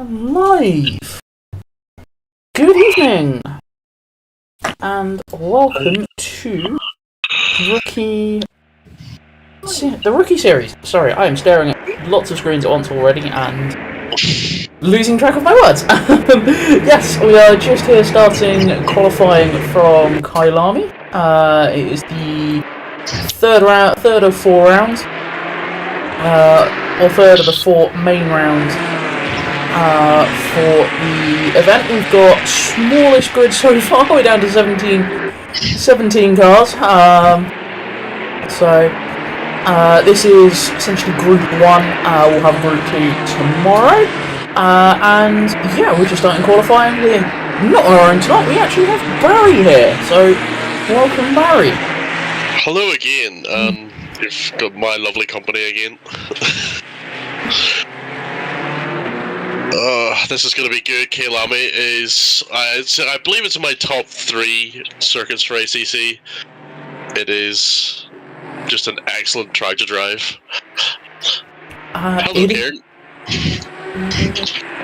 Live! Good evening! And welcome to the Rookie Series. Sorry, I am staring at lots of screens at once already and losing track of my words. Yes, we are just here starting qualifying from Kailami. It is the third of 4 rounds. Or third of the 4 main rounds for the event. We've got smallest grid so far, we're down to 17 cars. This is essentially Group 1, we'll have Group 2 tomorrow. And yeah, we're just starting qualifying. We're not on our own tonight, we actually have Barry here. So, welcome Barry. Hello again, you've got my lovely company again. This is going to be good. Kailami is, I believe it's in my top 3 circuits for ACC. It is just an excellent track to drive. Hello, Karen.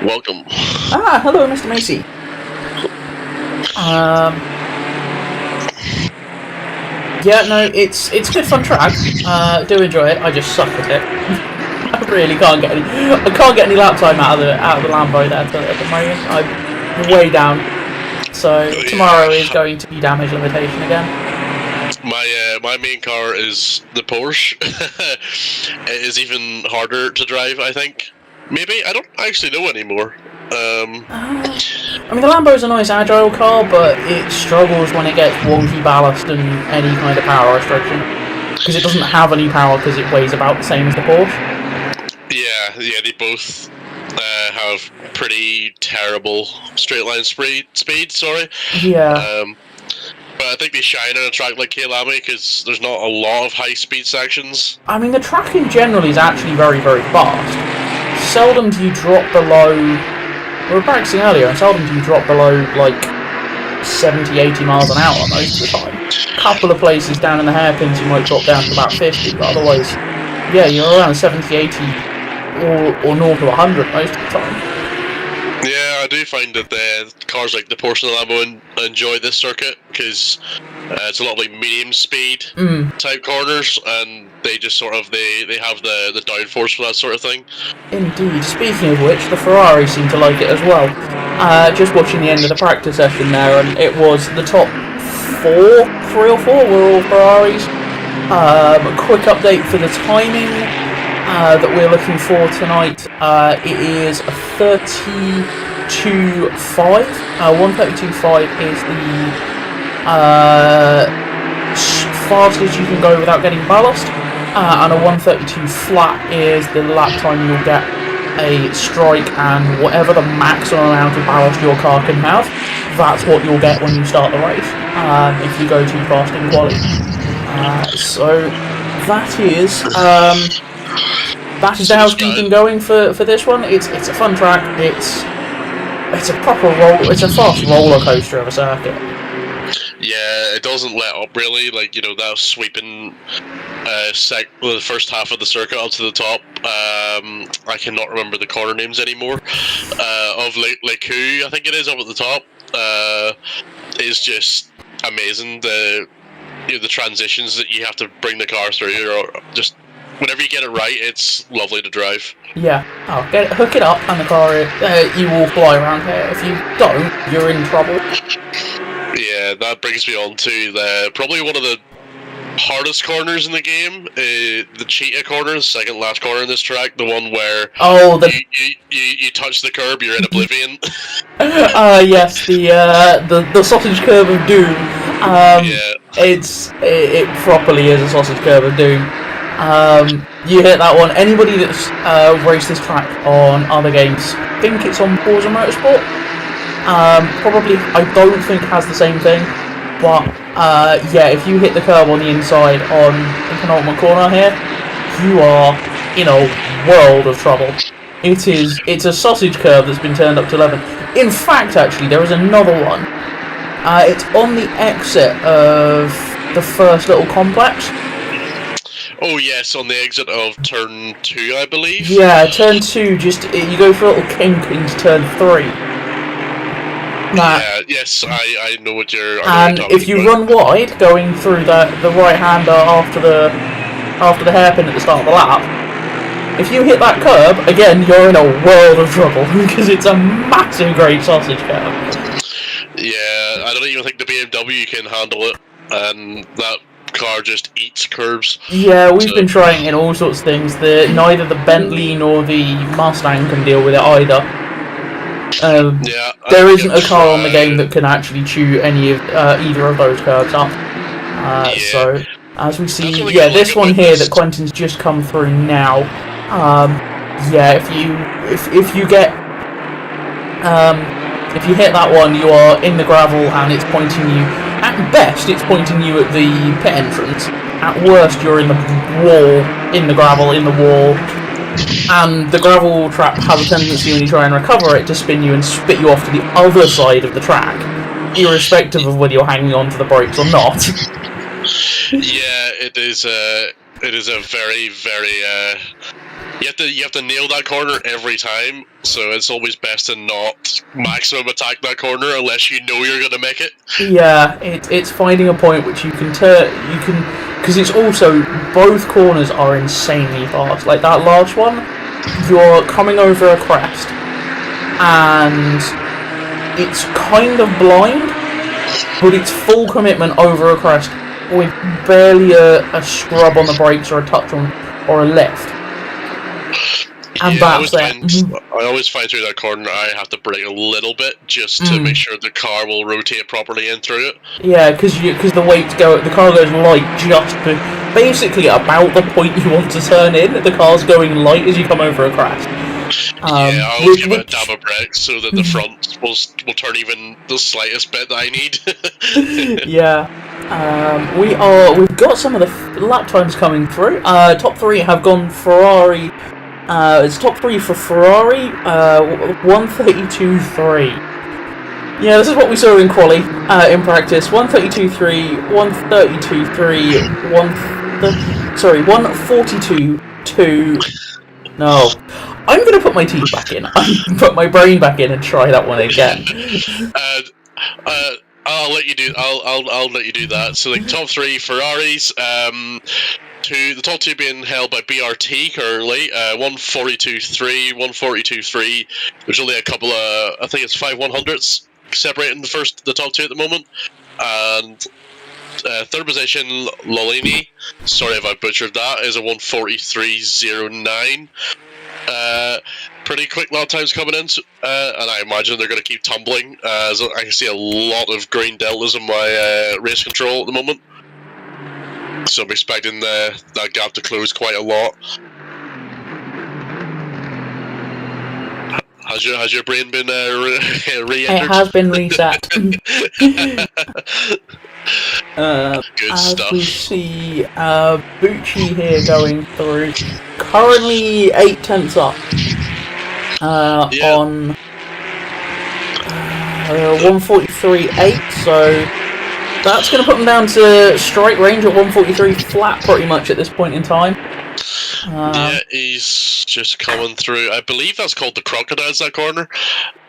Welcome. Hello, Mr. Macy. Yeah, no, it's a good fun track. Do enjoy it. I just suck at it. I really can't get any lap time out of the Lambo there at the moment. I'm way down. So tomorrow is going to be damage limitation again. My main car is the Porsche. It is even harder to drive, I think. Maybe, I don't actually know anymore. I mean, the Lambo is a nice agile car, but it struggles when it gets wonky ballast and any kind of power restriction. Because it doesn't have any power because it weighs about the same as the Porsche. Yeah, they both have pretty terrible straight line speed, sorry. Yeah. But I think they shine on a track like Kailami because there's not a lot of high speed sections. I mean, the track in general is actually very, very fast. Seldom do you drop below... We were practicing earlier, and seldom do you drop below, like, 70, 80 miles an hour most of the time. A couple of places down in the hairpins you might drop down to about 50, but otherwise, yeah, you're around 70, 80, or north of 100 most of the time. Yeah, I do find that the cars like the Porsche and the Lambo enjoy this circuit, because it's a lot of like medium speed type corners, and they just sort of, they have the downforce for that sort of thing. Indeed. Speaking of which, the Ferrari seem to like it as well. Just watching the end of the practice session there, and it was the top 3 or 4 were all Ferraris. A quick update for the timing that we're looking for tonight. It is a 32.5. 132.5 is the fastest you can go without getting ballast, and a 132 flat is the lap time you'll get a strike, and whatever the maximum amount of ballast your car can have, that's what you'll get when you start the race, if you go too fast in quali. So that is the housekeeping going for this one. It's a fun track. It's a proper it's a fast roller coaster of a circuit. Yeah, it doesn't let up really, like, you know, that sweeping the first half of the circuit up to the top. I cannot remember the corner names anymore. Of Leku, I think it is, up at the top. Is just amazing. The transitions that you have to bring the car through are just, whenever you get it right, it's lovely to drive. Yeah. Hook it up, and the car, you will fly around here. If you don't, you're in trouble. Yeah, that brings me on to probably one of the hardest corners in the game, the cheetah corner, the second last corner in this track, the one where you touch the curb, you're in oblivion. Yes, the sausage curb of doom. Yeah. It properly is a sausage curb of doom. You hit that one. Anybody that's raced this track on other games, I think it's on Forza Motorsport. Probably, I don't think has the same thing, but yeah, if you hit the curb on the inside on the penultimate corner here, you are in a world of trouble. It's a sausage curb that's been turned up to 11. In fact, actually, there is another one. It's on the exit of the first little complex. Oh yes, on the exit of turn 2, I believe. Yeah, turn 2, you go for a little kink into turn 3. Yeah, yes, I know what you're And talking if you about. run wide, going through the right-hander after the hairpin at the start of the lap, if you hit that curb, again, you're in a world of trouble, because it's a massive great sausage curb. Yeah, I don't even think the BMW can handle it, and that car just eats curbs. Yeah, we've been trying in all sorts of things. Neither the Bentley nor the Mustang can deal with it either. Yeah, there isn't a car on the game that can actually chew either of those curbs up. Yeah. So, as we see, That's what yeah, I like this one about here this. that Quentin's just come through now. Yeah, if you get if you hit that one, you are in the gravel and it's pointing you. At best, it's pointing you at the pit entrance. At worst, you're in the wall, in the gravel, in the wall. And the gravel trap has a tendency, when you try and recover it, to spin you and spit you off to the other side of the track, irrespective of whether you're hanging on to the brakes or not. Yeah, it is a very, very you have to nail that corner every time, so it's always best to not maximum attack that corner unless you know you're gonna make it. Yeah, it's finding a point which you can because it's also, both corners are insanely fast. Like that last one, you're coming over a crest, and it's kind of blind, but it's full commitment over a crest with barely a scrub on the brakes or a touch on or a lift. And Yeah, that's it. I always find through that corner I have to brake a little bit just to make sure the car will rotate properly in through it. Yeah, because the car goes light just basically about the point you want to turn in. The car's going light as you come over a crest. Yeah, I always give it a dab of brake so that the front will turn even the slightest bit that I need. Yeah. We've got some of the lap times coming through. Top 3 have gone Ferrari. It's top 3 for Ferrari, 132.3. Yeah, this is what we saw in quali, in practice. 132.3, 132.3, 142.2. No, I'm going to put my teeth back in. Put my brain back in and try that one again. I'll let you do. I'll let you do that. So, like, top 3 Ferraris. The top 2 being held by BRT currently, 142.3, 142.3. There's only a couple of, I think it's 5 100s separating the top 2 at the moment. And third position, Lolini, sorry if I butchered that, is a 143.09. Pretty quick lap times coming in, and I imagine they're going to keep tumbling, as I can see a lot of green deltas in my race control at the moment. So I'm expecting that gap to close quite a lot. Has your brain been re-entered? It has been reset. Good as stuff. We see Bucci here going through, currently 8 tenths up on 143.8, so that's going to put him down to strike range at 143 flat pretty much at this point in time. Yeah, he's just coming through. I believe that's called the Crocodiles, that corner.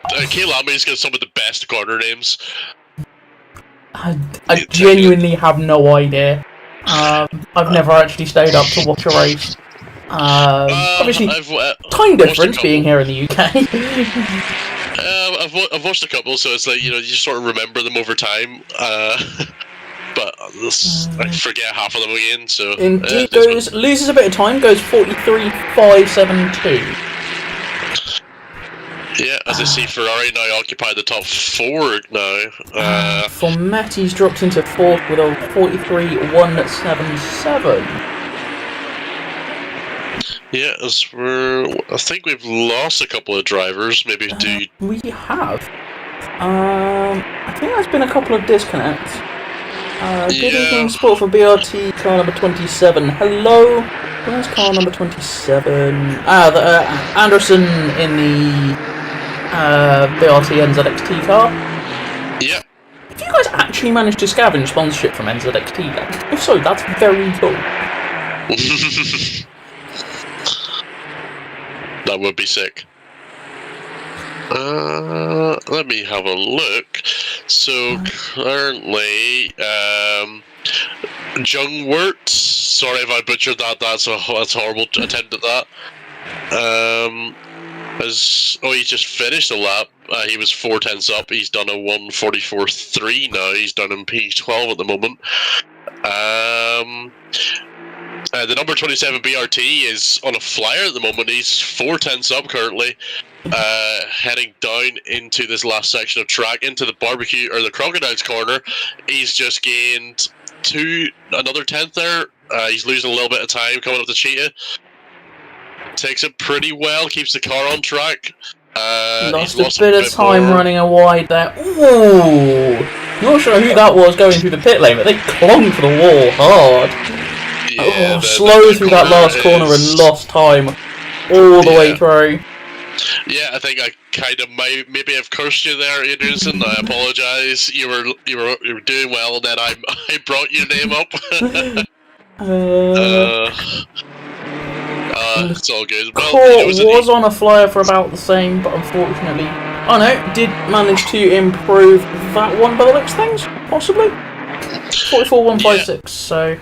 K-Lami's got some of the best corner names. I genuinely have no idea. I've never actually stayed up to watch a race. Obviously, time difference being here in the UK. I've watched a couple, so it's like, you just sort of remember them over time. But I forget half of them again. So indeed, loses a bit of time. Goes 43.572. Yeah, as I see, Ferrari now occupy the top 4 now. Formetti's dropped into 4th with a 43.177. Yeah, I think we've lost a couple of drivers. Maybe we have. I think there's been a couple of disconnects. Good evening, support for BRT, car number 27. Hello, where's car number 27? Anderson in the BRT NZXT car. Yeah. If you guys actually managed to scavenge sponsorship from NZXT, then if so, that's very cool. That would be sick. Let me have a look. So currently, Jungwort. Sorry if I butchered that. That's horrible attempt at that. He just finished a lap. He was 4/10 up. He's done a 1:44.3 now. He's done in P12 at the moment. The number 27 BRT is on a flyer at the moment. He's 4/10 up currently, heading down into this last section of track, into the barbecue or the Crocodiles corner. He's just gained another 10th there. He's losing a little bit of time coming up the Cheetah. Takes it pretty well, keeps the car on track. Lost a bit of time running a wide there. Ooh! Not sure who that was going through the pit lane, but they clung to the wall hard. Yeah, slow through that last corner and lost time all the way through. Yeah, I think I kind of maybe have cursed you there, Adrianson. I apologise. You were doing well, and then I brought your name up. It's all good. Well, Court was on a flyer for about the same, but unfortunately, did manage to improve that one by the looks of things, possibly 44.156. So.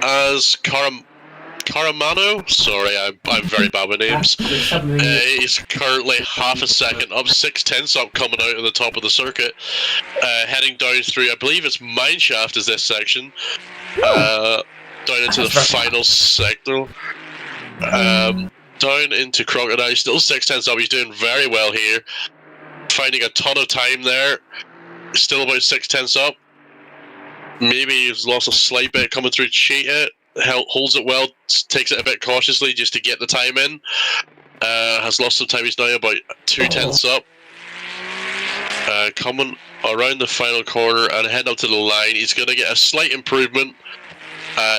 As Caramano, sorry, I'm very bad with names. He's currently half a second up, 6/10 up, coming out at the top of the circuit, heading down through. I believe it's Mineshaft is this section, down into the final sector. Down into Crocodile, still 6/10 up. He's doing very well here, finding a ton of time there. Still about 6/10 up. Maybe he's lost a slight bit coming through Cheetah. Holds it well, takes it a bit cautiously just to get the time in. Has lost some time. He's now about 2/10 up. Coming around the final corner and heading up to the line. He's going to get a slight improvement.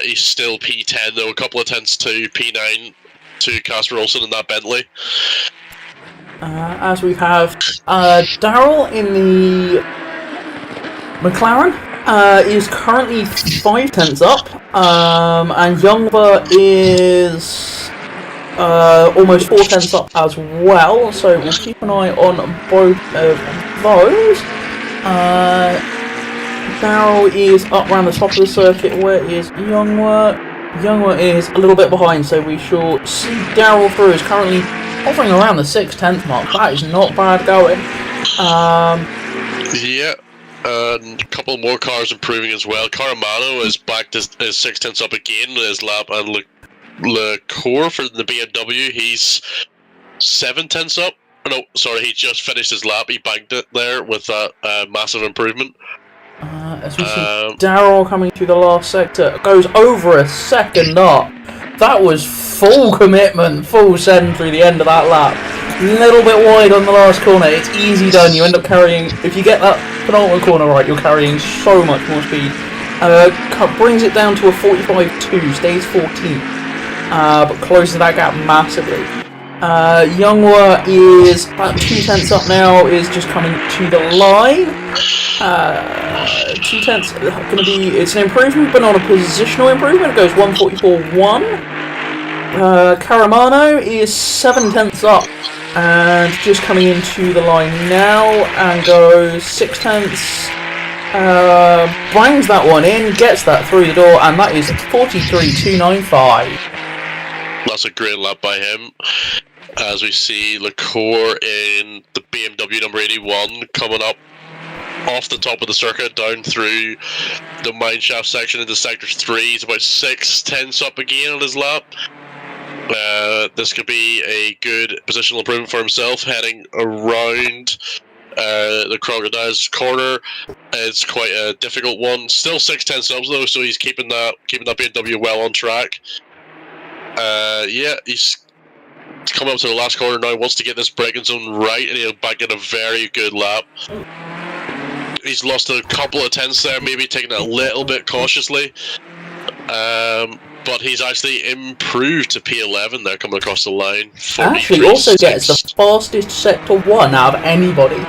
He's still P10 though, a couple of tenths to P9 to Casper Olsen in that Bentley. As we have Daryl in the McLaren is currently 5/10 up, and Youngber is almost 4/10 up as well, so we'll keep an eye on both of those. Daryl is up around the top of the circuit. Where is Youngwer? Youngwer is a little bit behind, so we shall see Daryl through. Is currently hovering around the 6/10 mark. That is not bad going. Yeah. A couple more cars improving as well. Caramano is back to 6/10 up again in his lap, and LeCour for the BMW, he's 7/10 up. No, sorry, he just finished his lap. He banked it there with that massive improvement. As we see Daryl coming through the last sector, goes over a second up. That was full commitment, full send through the end of that lap. Little bit wide on the last corner. It's easy done. You end up carrying, if you get that penultimate corner right, you're carrying so much more speed. Brings it down to a 45.2, stays 14th, but closes that gap massively. Youngwa is about 2/10 up now, is just coming to the line. 2/10 going to be, it's an improvement, but not a positional improvement. It goes 1:44.1. Caramano is 7/10 up and just coming into the line now and goes 6/10. Bangs that one in, gets that through the door, and that is 43.295. That's a great lap by him. As we see LeCour in the BMW number 81 coming up off the top of the circuit down through the mineshaft section into sector 3. He's about 6/10 up again on his lap. This could be a good positional improvement for himself heading around the Crocodiles corner. It's quite a difficult one. Still 6/10 subs though, so he's keeping that BMW well on track. Yeah, he's coming up to the last corner now. Wants to get this braking zone right, and he'll back in a very good lap. He's lost a couple of tenths there, maybe taking it a little bit cautiously. But he's actually improved to P11 there coming across the line. Actually also gets the fastest sector 1 out of anybody.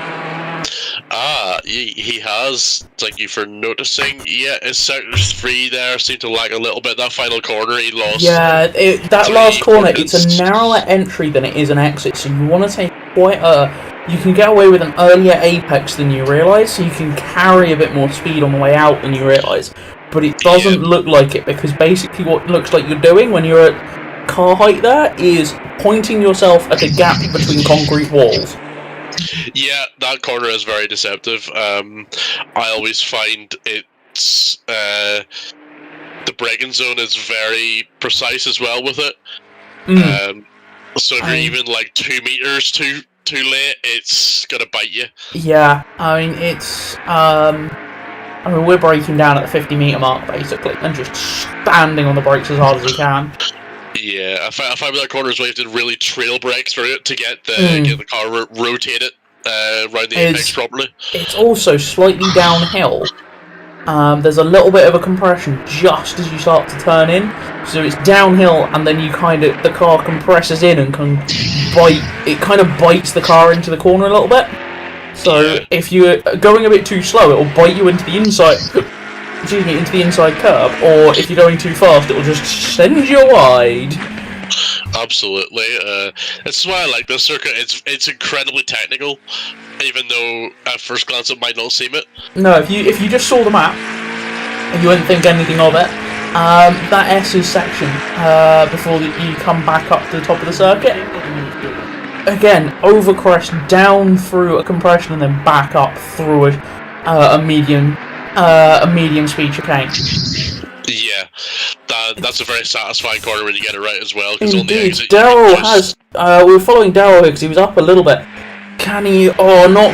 He has. Thank you for noticing. Yeah, his sectors 3 there seemed to lag a little bit. That final corner, he lost. Yeah, that last corner, it's a seconds. narrower entry than it is an exit, so you want to take quite a... You can get away with an earlier apex than you realise, so you can carry a bit more speed on the way out than you realise. But it doesn't look like it, because basically what it looks like you're doing when you're at car height there is pointing yourself at a gap between concrete walls. Yeah, that corner is very deceptive. I always find it's the braking zone is very precise as well with it. So if you're even like 2 meters too late, it's gonna bite you. Yeah, I mean it's we're braking down at the 50-meter mark basically, and just standing on the brakes as hard as you can. Yeah, I find that corner as well. You have to really trail brake through it to get the car rotated around the apex properly. It's also slightly downhill. There's a little bit of a compression just as you start to turn in, so it's downhill, and then the car compresses in and can bite. It kind of bites the car into the corner a little bit. So if you're going a bit too slow, it will bite you into the inside. Into the inside curb, or if you're going too fast, it will just send you wide. Absolutely. This is why I like this circuit. It's incredibly technical, even though at first glance it might not seem it. No, if you just saw the map, and you wouldn't think anything of it, that S's section before you come back up to the top of the circuit. Again, over crest, down through a compression, and then back up through a medium speed chicane. Yeah, that's a very satisfying corner when you get it right as well. Indeed, Daryl has. We were following Daryl here because he was up a little bit. Can he? Oh, not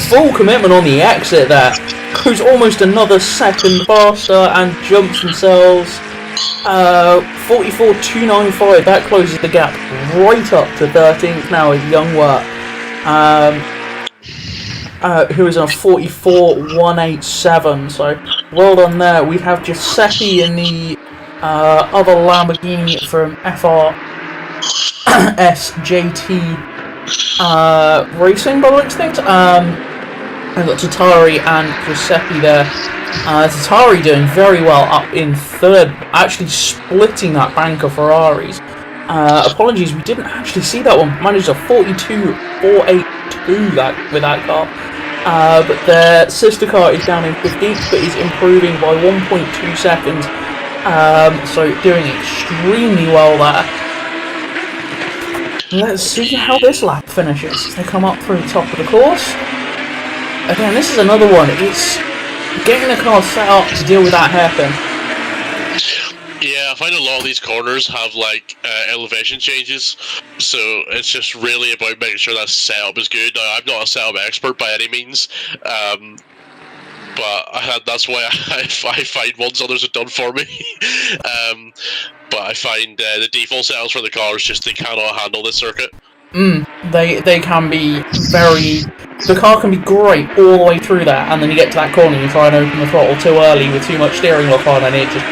full commitment on the exit there. Goes almost another second faster and jumps themselves. 44.295. That closes the gap right up to 13th now with Young Work. Who is on a 44.187, so well done there. We have Giuseppe in the other Lamborghini from FRSJT Racing, by the looks of things. I've got Tatari and Giuseppe there. Tatari doing very well up in third, actually splitting that bank of Ferraris. Apologies, we didn't actually see that one. Managed a 42.482 with that car. But their sister car is down in 15th, but is improving by 1.2 seconds. So doing extremely well there. Let's see how this lap finishes. They come up through the top of the course. Again, this is another one. It's getting the car set up to deal with that hairpin. Yeah, I find a lot of these corners have like elevation changes, so it's just really about making sure that setup is good. Now, I'm not a setup expert by any means, but that's why I find ones others have done for me. But I find the default setups for the cars just they cannot handle this circuit. They can be very... The car can be great all the way through there, and then you get to that corner and you try and open the throttle too early with too much steering lock on, and it just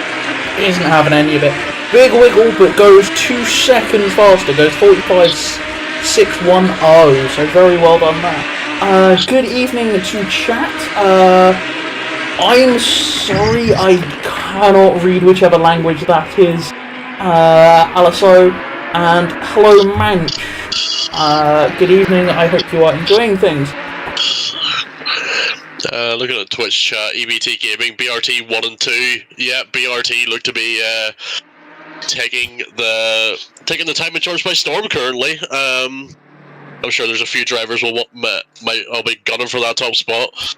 isn't having any of it. Big wiggle, but goes 2 seconds faster, goes 45.610, so very well done there. Good evening to chat. I'm sorry I cannot read whichever language that is. Aliso, and hello Manch. Good evening, I hope you are enjoying things. Looking at Twitch chat, EBT Gaming, BRT 1 and 2. Yeah, BRT look to be taking the time in charge by storm currently. I'm sure there's a few drivers will might be gunning for that top spot.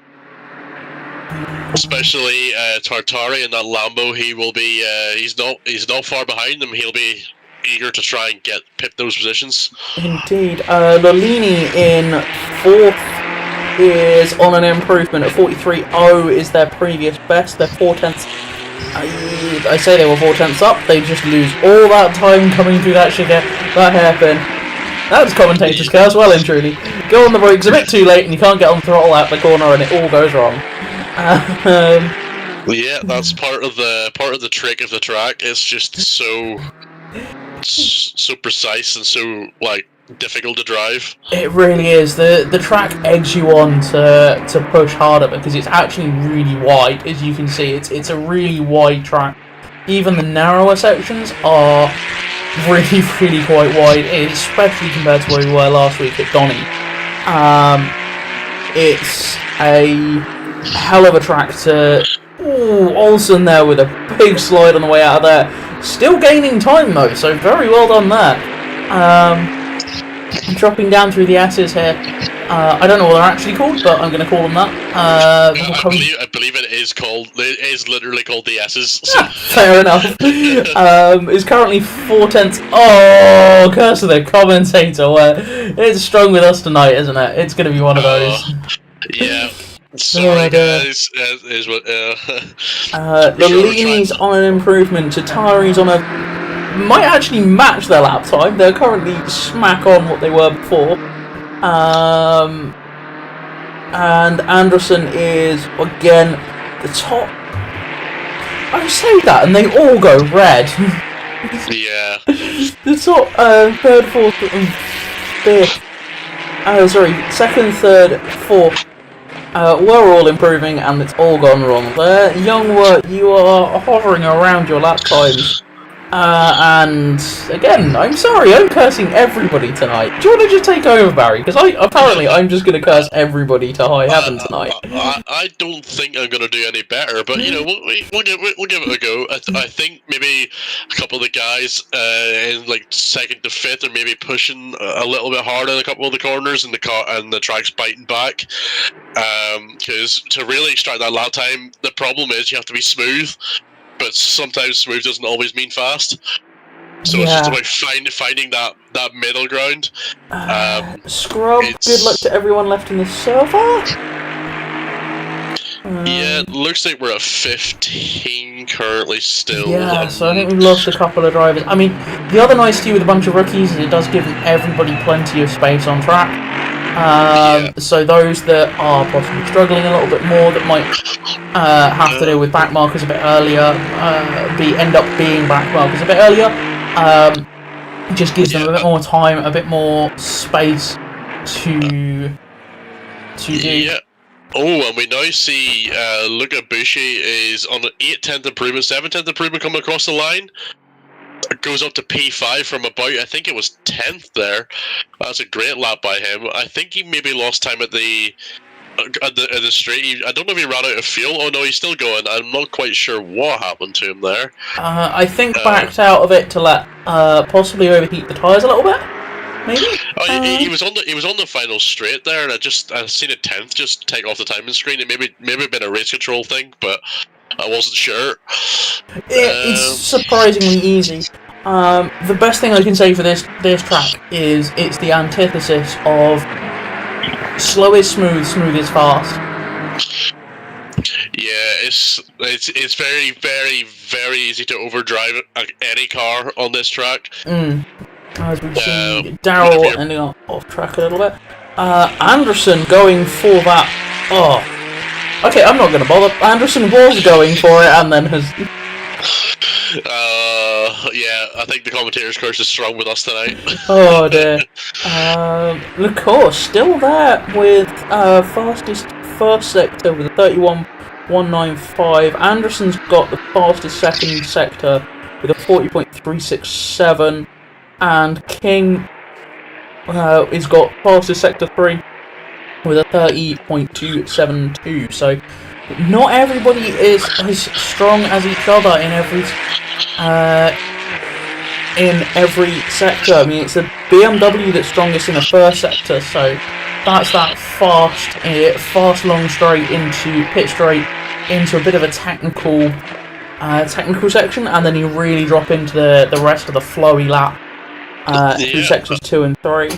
Especially Tartari in that Lambo. He will be. He's not far behind them. He'll be eager to try and pip those positions. Indeed. Lolini in 4th is on an improvement at 43.0 is their previous best. They're 4/10. I say they were 4/10 up. They just lose all that time coming through that hairpin. That's commentator's curse, well and truly. Go on the brakes a bit too late and you can't get on throttle out the corner and it all goes wrong. Yeah, that's part of the trick of the track. It's just so precise and so like difficult to drive. It really is. The track eggs you on to push harder because it's actually really wide, as you can see. It's a really wide track. Even the narrower sections are really, really quite wide, especially compared to where we were last week at Donny. It's a hell of a track to... Ooh, Olsen there with a big slide on the way out of there. Still gaining time though, so very well done there. Dropping down through the S's here. I don't know what they're actually called, but I'm going to call them that. I believe it is called. It is literally called the S's. So. Fair enough. It's currently 4/10. Oh, curse of the commentator. Where it's strong with us tonight, isn't it? It's going to be one of those. Yeah. Sorry, guys. Lolini's on an improvement. Tatari's on a. Might actually match their lap time. They're currently smack on what they were before. And Anderson is, again, the top. I say that, and they all go red. Yeah. The top third, fourth, and fifth. Second, third, fourth. We're all improving, and it's all gone wrong there. Youngwort, you are hovering around your lap times. And again, I'm sorry, I'm cursing everybody tonight. Do you want to just take over, Barry? Because I'm just going to curse everybody to high heaven tonight. I don't think I'm going to do any better, but you know, we'll give it a go. I think maybe a couple of the guys in like second to fifth are maybe pushing a little bit harder in a couple of the corners, and the track's biting back. Because to really extract that lap time, the problem is you have to be smooth. But sometimes smooth doesn't always mean fast. So it's just about finding that middle ground. Scrub, good luck to everyone left in the server. Yeah, it looks like we're at 15 currently still. Yeah, so I think we've lost a couple of drivers. I mean, the other nicety with a bunch of rookies is it does give everybody plenty of space on track. So those that are possibly struggling a little bit more, that might have to deal with back markers a bit earlier, end up being back markers a bit earlier, just gives them a bit more time, a bit more space to do. Yeah. Oh, and we now see Luca Bushi is on an 8/10 improvement, 7/10 improvement coming across the line. Goes up to P5 from about, I think it was 10th there. That's a great lap by him. I think he maybe lost time at the straight. I don't know if he ran out of fuel. Oh no, he's still going. I'm not quite sure what happened to him there. I think backed out of it to let possibly overheat the tyres a little bit. Maybe. Oh, he was on the final straight there, and I seen a 10th just take off the timing screen. It maybe been a race control thing, but I wasn't sure. It's surprisingly easy. The best thing I can say for this track is it's the antithesis of slow is smooth, smooth is fast. Yeah, it's very, very, very easy to overdrive any car on this track. As we see Daryl ending up off track a little bit. Anderson going for that. Oh. Okay, I'm not going to bother. Anderson was going for it and then has... yeah, I think the commentator's curse is strong with us tonight. Oh dear. Of course, still there with fastest first sector with a 31.195. Anderson's got the fastest second sector with a 40.367. And King has got fastest sector 3 with a 30.272. So not everybody is as strong as each other in every sector. I mean, it's the BMW that's strongest in the first sector, so that's that fast long straight into pit straight into a bit of a technical section, and then you really drop into the rest of the flowy lap through sectors 2 and 3.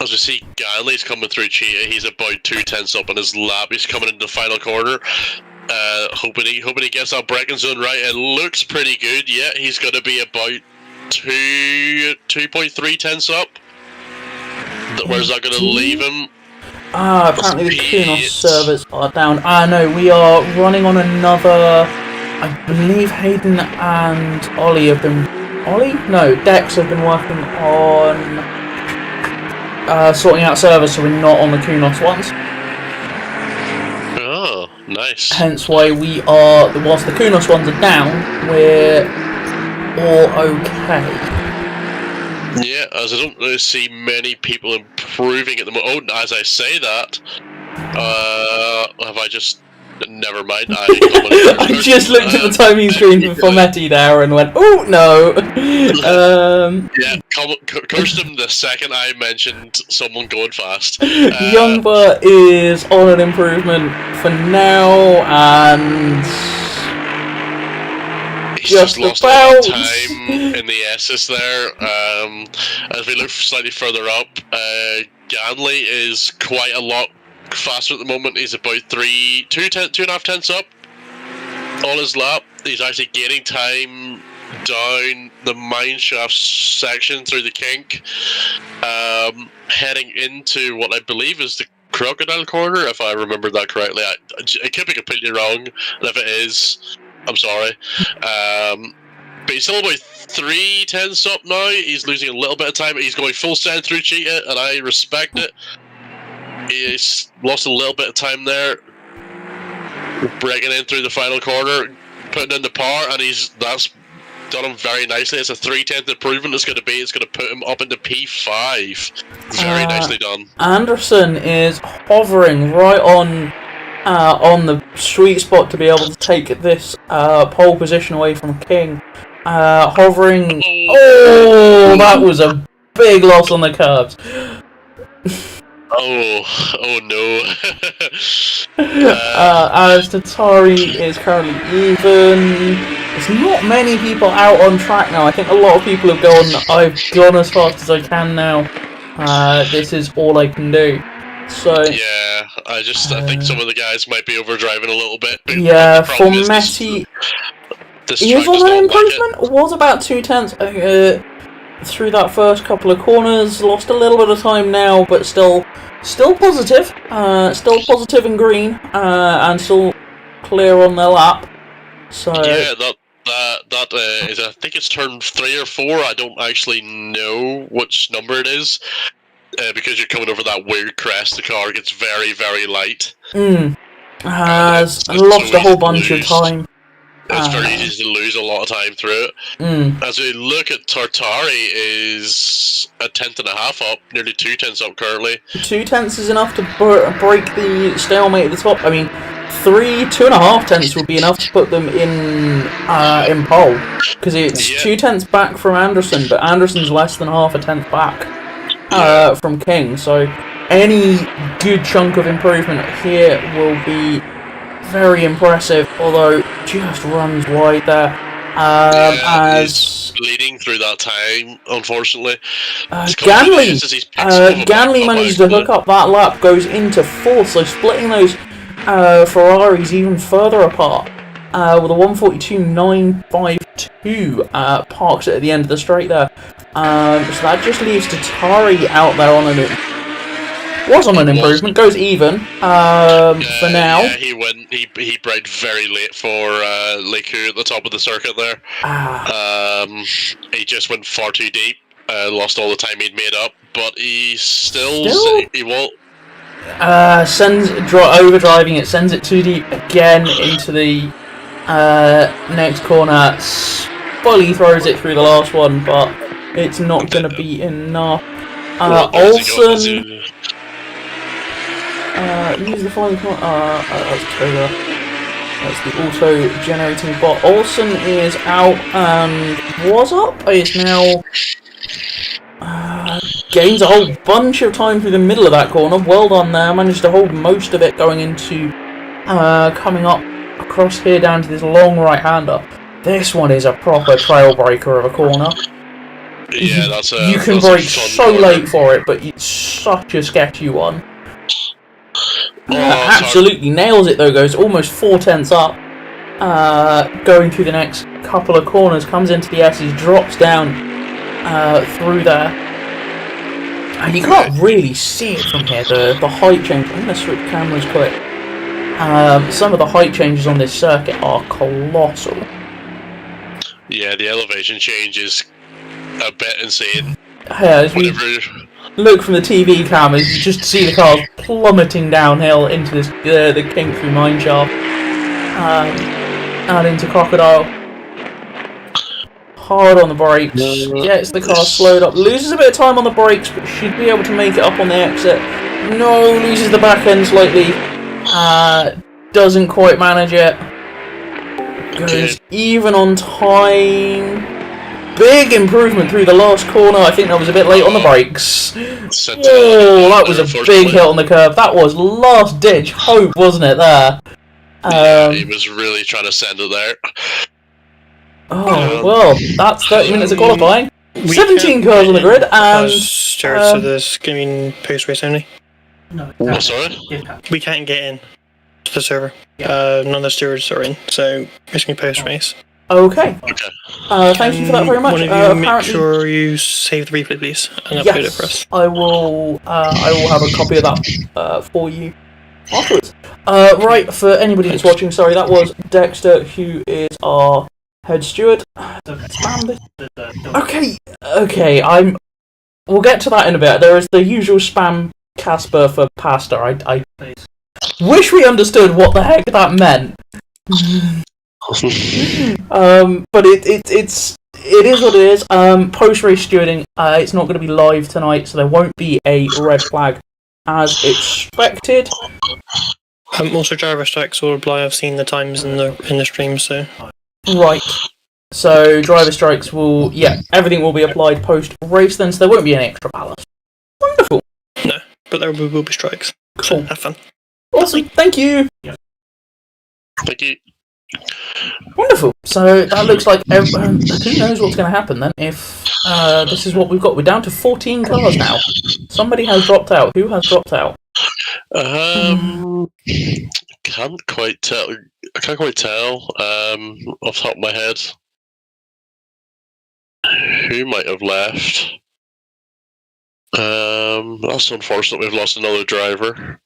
As we see, Ganley's coming through Cheetah. He's about 2/10 up on his lap. He's coming into the final corner. Hoping he gets that braking zone right. It looks pretty good. Yeah, he's going to be about 2.3 up. Where's that going to leave him? Apparently the Kunos servers are down. No, we are running on another... I believe Hayden and Ollie have been... Ollie? No, Dex have been working on... sorting out servers, so we're not on the Kunos ones. Oh, nice. Hence why we are, whilst the Kunos ones are down, we're all okay. Yeah, as I don't really see many people improving at the moment. Oh, as I say that, have I just... Never mind. I just looked at the timing screen for Meti there and went, "Oh no!" Yeah, cursed him the second I mentioned someone going fast. Youngba is on an improvement for now, and he's just lost a lot of time in the S's there. As we look slightly further up, Ganley is quite a lot faster at the moment. He's about 2.5 tenths up on his lap. He's actually gaining time down the mineshaft section through the kink, heading into what I believe is the crocodile corner, if I remember that correctly. It could be completely wrong, and if it is, I'm sorry. But he's still about 3 tenths up now. He's losing a little bit of time. He's going full send through Cheetah, and I respect it. He's lost a little bit of time there, breaking in through the final corner, putting in the power, and that's done him very nicely. It's a 3/10 improvement. It's going to put him up into P5. Very nicely done. Anderson is hovering right on the sweet spot to be able to take this pole position away from King. Hovering. Oh, that was a big loss on the curbs. Oh no. As Tatari is currently even. There's not many people out on track now. I think a lot of people have gone, I've gone as fast as I can now. This is all I can do. So yeah, I think some of the guys might be overdriving a little bit. Yeah, for Messi, he is on an improvement. Was about 2 tenths through that first couple of corners. Lost a little bit of time now, but still positive. Still positive and green, and still clear on their lap. So yeah, that is. I think it's turn 3 or 4. I don't actually know which number it is. Because you're coming over that weird crest, the car gets very, very light. Has lost a whole bunch of time. It's very easy to lose a lot of time through it. As we look at Tartari, is a 1/10.5 up, nearly 2 tenths up currently. 2 tenths is enough to break the stalemate at the top. I mean, 2.5 tenths would be enough to put them in pole, because it's 2 tenths back from Anderson, but Anderson's less than half a tenth back from King. So any good chunk of improvement here will be very impressive, although just runs wide there. As bleeding through that time, unfortunately. Ganley managed to hook up that lap, goes into 4th, so splitting those Ferraris even further apart. With a 1:42.952 parks it at the end of the straight there. So that just leaves Tatari out there on an improvement, goes even for now. Yeah, he braked very late for Leiku at the top of the circuit there. He just went far too deep, lost all the time he'd made up, but he won't. Overdriving it, sends it too deep again into the next corner. Fully throws it through the last one, but it's not going to be enough. Olsen. Use the following. That's trigger. That's the auto-generating bot. Olsen is out and was up. Is now gains a whole bunch of time through the middle of that corner. Well done there. Managed to hold most of it going into coming up across here down to this long right-hander. This one is a proper trail breaker of a corner. Yeah, you can brake so late for it, but it's such a sketchy one. Absolutely nails it though, goes almost 4 tenths up. Going through the next couple of corners, comes into the S's, drops down through there. And you can't really see it from here, the height change. I'm going to switch cameras quick. Some of the height changes on this circuit are colossal. Yeah, the elevation change is a bit insane. Yeah, look from the TV cameras, you just see the cars plummeting downhill into this the Kingsley mine shaft, and into Crocodile. Hard on the brakes, gets the car slowed up, loses a bit of time on the brakes, but should be able to make it up on the exit. No, loses the back end slightly. Doesn't quite manage it. Goes even on time. Big improvement through the last corner. I think that was a bit late on the brakes. Oh, that was a big hit on the curb. That was last ditch hope, wasn't it, there? Yeah, he was really trying to send it there. Oh, well, that's 30 minutes of qualifying. 17 cars on the grid, and... so there's going to be post-race only. No. Oh, sorry? We can't get in to the server. None of the stewards are in, so it's going to be post-race. Okay. Thank you for that very much. One of you make sure you save the replay, please, and upload it for us. I will have a copy of that for you afterwards. Right, for anybody that's watching, sorry, that was Dexter, who is our head steward. Okay, we'll get to that in a bit. There is the usual spam Casper for pasta. I wish we understood what the heck that meant. But it is what it is. Post race stewarding. It's not going to be live tonight, so there won't be a red flag as expected. Also, driver strikes will apply. I've seen the times in the stream, so. Right. So driver strikes will, everything will be applied post race then, so there won't be any extra ballast. Wonderful. No, but there will be strikes. Cool. So have fun. Awesome. Thank you. Thank you. Wonderful. So that looks like who knows what's going to happen then if this is what we've got. We're down to 14 cars now. Somebody has dropped out. Who has dropped out? Can't quite tell. I can't quite tell. Off the top of my head, who might have left? That's unfortunate. We've lost another driver.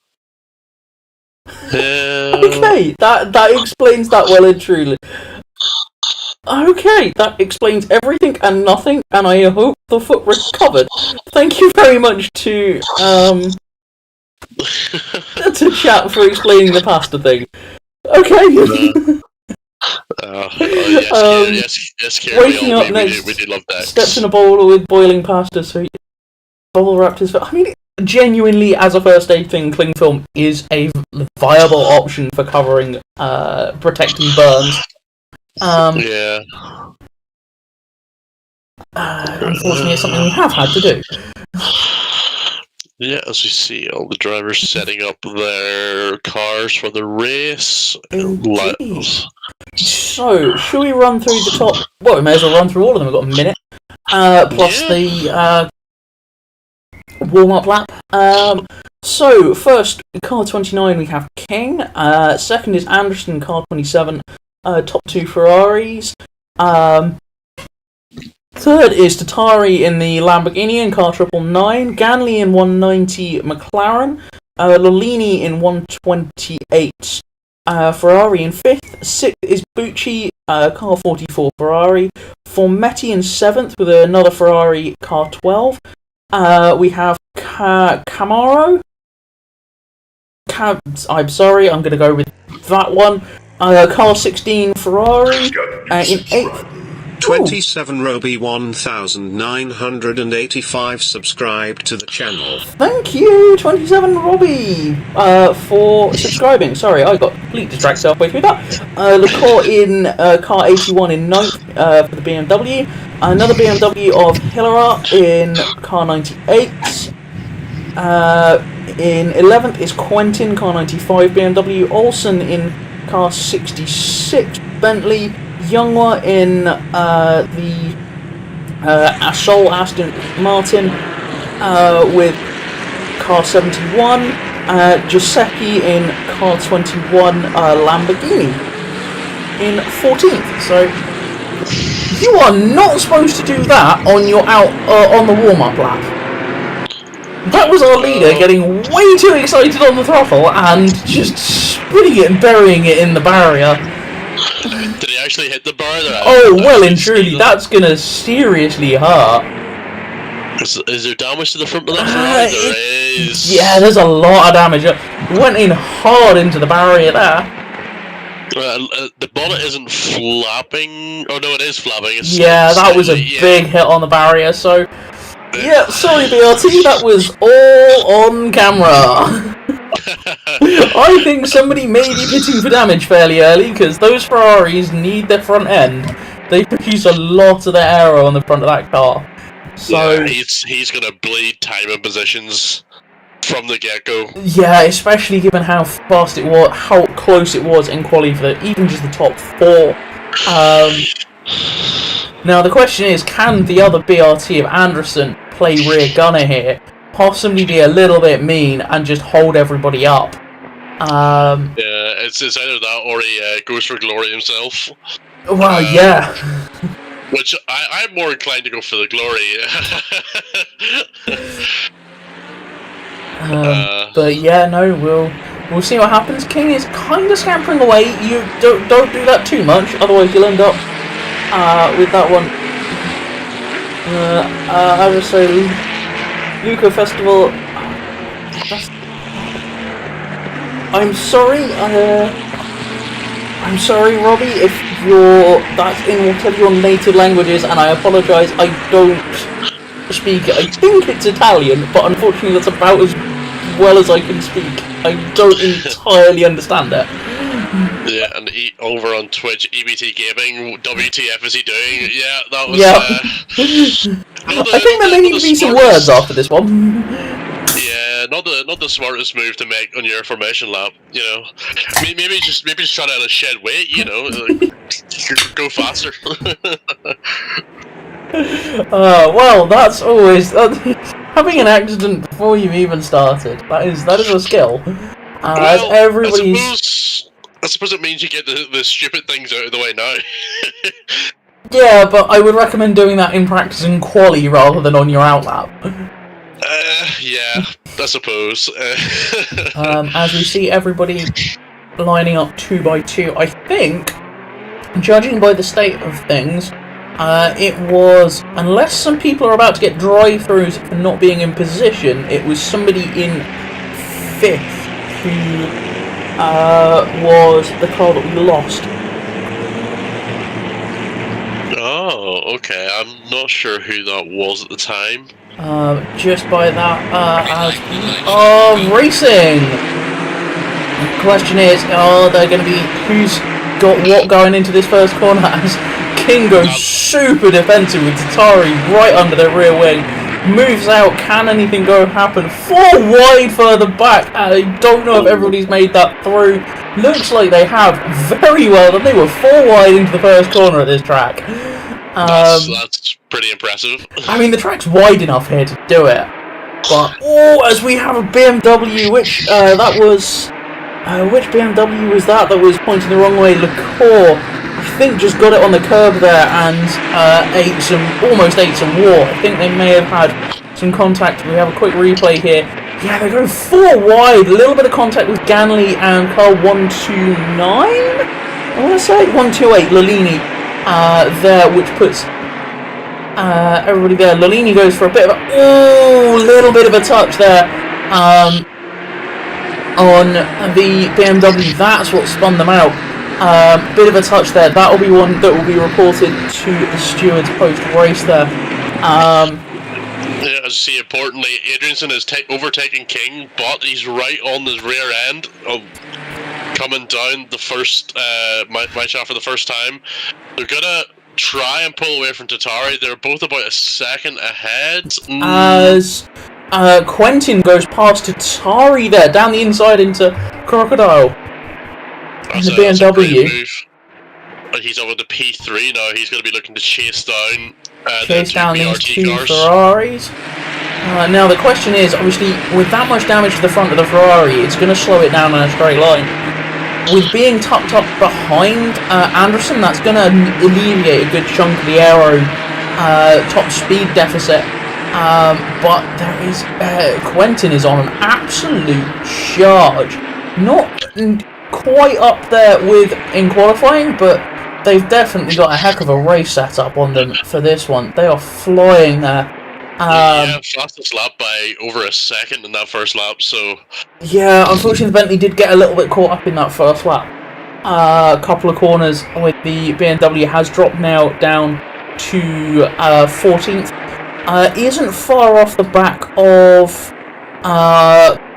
Okay, that explains that well and truly. Okay, that explains everything and nothing, and I hope the foot recovered. Thank you very much to chat for explaining the pasta thing. Okay. Yes, waking up next, we did love that. Steps in a bowl with boiling pasta, so bubble wrapped his foot. I mean, genuinely, as a first aid thing, cling film is a viable option for covering, protecting burns. Unfortunately, it's something we have had to do. Yeah, as we see all the drivers setting up their cars for the race. So, should we run through the top? Well, we may as well run through all of them. We've got a minute. Plus the warm-up lap. So, first, car 29, we have King. Second is Anderson, car 27. Top two Ferraris. Third is Tatari in the Lamborghini in car 999. Ganley in 190 McLaren. Lolini in 128 Ferrari in 5th. 6th is Bucci, car 44 Ferrari. Formetti in 7th with another Ferrari, car 12. We have Camaro. I'm sorry, I'm going to go with that one. Car 16 Ferrari in 8th. 27 Roby 1985 subscribed to the channel. Thank you, 27 Robbie, for subscribing. Sorry, I got completely distracted halfway through that. Lecor in car 81 in 9th for the BMW. Another BMW of Hillara in car 98. In 11th is Quentin, car 95 BMW. Olsen in car 66 Bentley. Youngwa in the Sol Aston Martin with car 71. Giuseppe in car 21 Lamborghini in 14th. So you are not supposed to do that on your on the warm-up lap. That was our leader getting way too excited on the throttle and just spinning it and burying it in the barrier. Did he actually hit the bar there? Oh, well and truly, that's gonna seriously hurt. Is there damage to the front of that Ferrari? There is. Yeah, there's a lot of damage. Went in hard into the barrier there. The bonnet isn't flapping. Oh no, it is flapping. It's Yeah, that was a big hit on the barrier. So, yeah, sorry BRT, that was all on camera. I think somebody may be pitting for damage fairly early, because those Ferraris need their front end. They produce a lot of their aero on the front of that car. So yeah, he's gonna bleed time and positions from the get-go. Yeah, especially given how fast it was, how close it was in quali for even just the top 4. Now the question is, can the other BRT of Anderson play rear gunner here? Possibly be a little bit mean and just hold everybody up. Yeah, it's either that or he goes for glory himself. Well, yeah. Which I'm more inclined to go for the glory. But yeah, no, we'll see what happens. King is kind of scampering away. You don't do that too much, otherwise you'll end up with that one. I would say Luca Festival. I'm sorry, Robbie, if that's in whatever your native language is, and I apologise. I don't speak it. I think it's Italian, but unfortunately that's about as well as I can speak. I don't entirely understand it. Yeah, and over on Twitch, EBT Gaming, WTF is he doing? Yeah, that was... Yeah. I think there may need to be some words after this one. Yeah, not the smartest move to make on your formation lap, you know. Maybe just try to shed weight, you know, go faster. Well, that's always having an accident before you've even started. That is a skill. Well, everybody's. I suppose it means you get the stupid things out of the way now. Yeah, but I would recommend doing that in practice in quali rather than on your outlap. Yeah, I suppose. As we see everybody lining up 2 by 2, I think, judging by the state of things, it was, unless some people are about to get drive-thrus for not being in position, it was somebody in 5th who was the car that we lost. Oh, okay. I'm not sure who that was at the time. Just by that, as racing. The question is, are there going to be who's got what going into this first corner? As King goes super defensive with Tatari right under the rear wing, moves out. Can anything happen? 4 wide further back. I don't know if everybody's made that through. Looks like they have very well. They were 4 wide into the first corner of this track. That's pretty impressive. I mean, the track's wide enough here to do it. But, as we have a BMW, which BMW was that was pointing the wrong way? LaCour, I think, just got it on the curb there and almost ate some war. I think they may have had some contact. We have a quick replay here. Yeah, they go 4 wide. A little bit of contact with Ganley and car 129? I want to say 128, Lalini. There, which puts everybody there. Lalini goes for a bit of little bit of a touch there on the BMW. That's what spun them out. Bit of a touch there. That will be one that will be reported to the stewards post-race there. Yeah, as you see, importantly, Adrianson has overtaken King, but he's right on his rear end. Coming down the first my shot for the first time. They're gonna try and pull away from Tatari. They're both about a second ahead. As Quentin goes past Tatari there, down the inside into Crocodile. And the BMW. He's over the P3 now. He's going to be looking to chase down these BRT two cars. Ferraris. Now the question is, obviously, with that much damage to the front of the Ferrari, it's going to slow it down in a straight line. With being tucked up behind Anderson, that's going to alleviate a good chunk of the aero top speed deficit. But there is Quentin is on an absolute charge. Not quite up there in qualifying, but they've definitely got a heck of a race set up on them for this one. They are flying there. Yeah, fastest lap by over a second in that first lap, so... Yeah, unfortunately the Bentley did get a little bit caught up in that first lap. A couple of corners with the BMW has dropped now down to 14th. Isn't far off the back of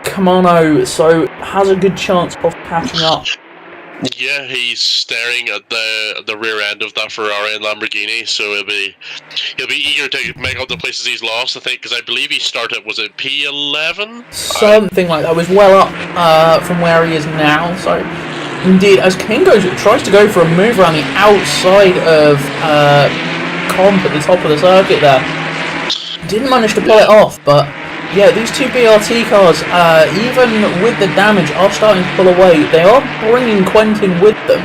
Kamano, so has a good chance of catching up. Yeah, he's staring at the rear end of that Ferrari and Lamborghini, so he'll be eager to make up the places he's lost, I think, because I believe he started, was it P11? Something like that. Was well up from where he is now, so indeed, as King tries to go for a move around the outside of Comp at the top of the circuit there. Didn't manage to pull it off, but yeah, these two BRT cars, even with the damage, are starting to pull away. They are bringing Quentin with them,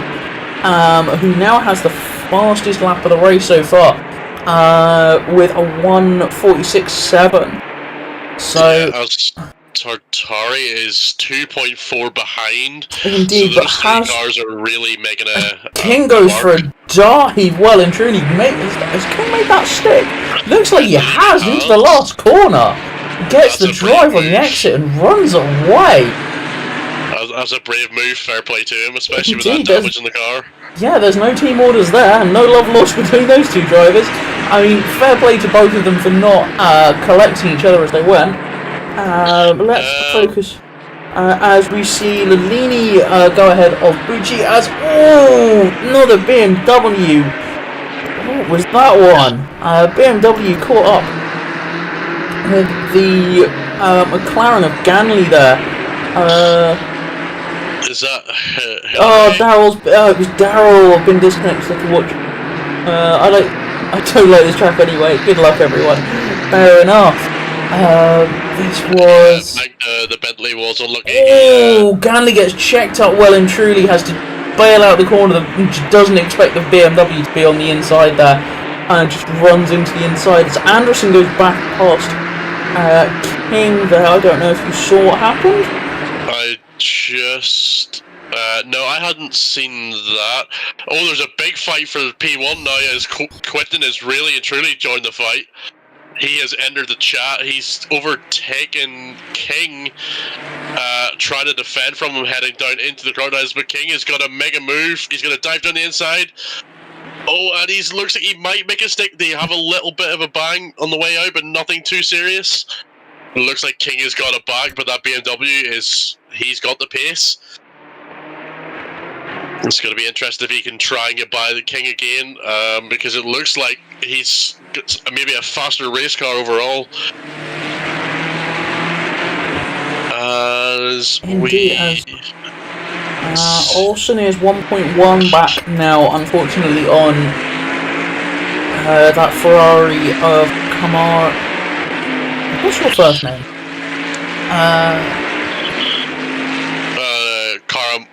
who now has the fastest lap of the race so far, with a 1:46.7. So yeah, Tartari is 2.4 behind. indeed, so but those three cars are really making King goes for a dive, well and truly. Has King made that stick? Looks like he has into the last corner. Gets the drive on the exit and runs away. That's a brave move, fair play to him, especially Indeed, with that damage in the car. Yeah, there's no team orders there, and no love lost between those two drivers. I mean, fair play to both of them for not collecting each other as they went. Let's focus as we see Lalini go ahead of Bucci as another BMW. What was that one? BMW caught up with the McLaren of Ganley there. Is that? Daryl's. It was Daryl. I've been disconnected so I can watch. I don't like this track anyway. Good luck, everyone. Fair enough. This was. The Bentley was unlucky. Ganley gets checked up well and truly, has to bail out the corner. Doesn't expect the BMW to be on the inside there, and just runs into the inside. As Anderson goes back past King there. I don't know if you saw what happened. No, I hadn't seen that. Oh, there's a big fight for the P1 now as Quentin has really and truly joined the fight. He has entered the chat. He's overtaken King, trying to defend from him, heading down into the crowd. But King has got a mega move. He's going to dive down the inside. Oh, and he looks like he might make a stick. They have a little bit of a bang on the way out, but nothing too serious. It looks like King has got a bag, but that BMW he's got the pace. It's going to be interesting if he can try and get by the King again, because it looks like he's got maybe a faster race car overall. Olsen is 1.1 back now, unfortunately, on that Ferrari of Kamar. What's your first name?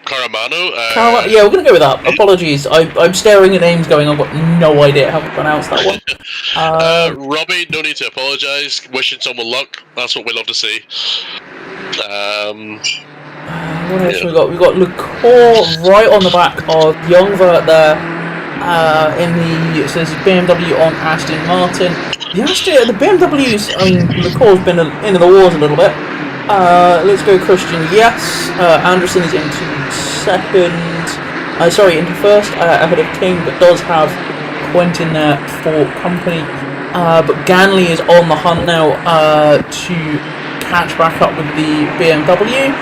Caramano. Yeah, we're gonna go with that. Apologies, I'm staring at names going. I've got no idea how to pronounce that one. Robbie, no need to apologise. Wishing someone luck. That's what we love to see. What else we got? We got Lecor right on the back of Youngvert there. So this is BMW on Aston Martin. The BMWs, I mean, Lecor's been into the wars a little bit. Let's go Christian, yes. Anderson is into first, ahead of King, but does have Quentin there for company. But Ganley is on the hunt now to catch back up with the BMW.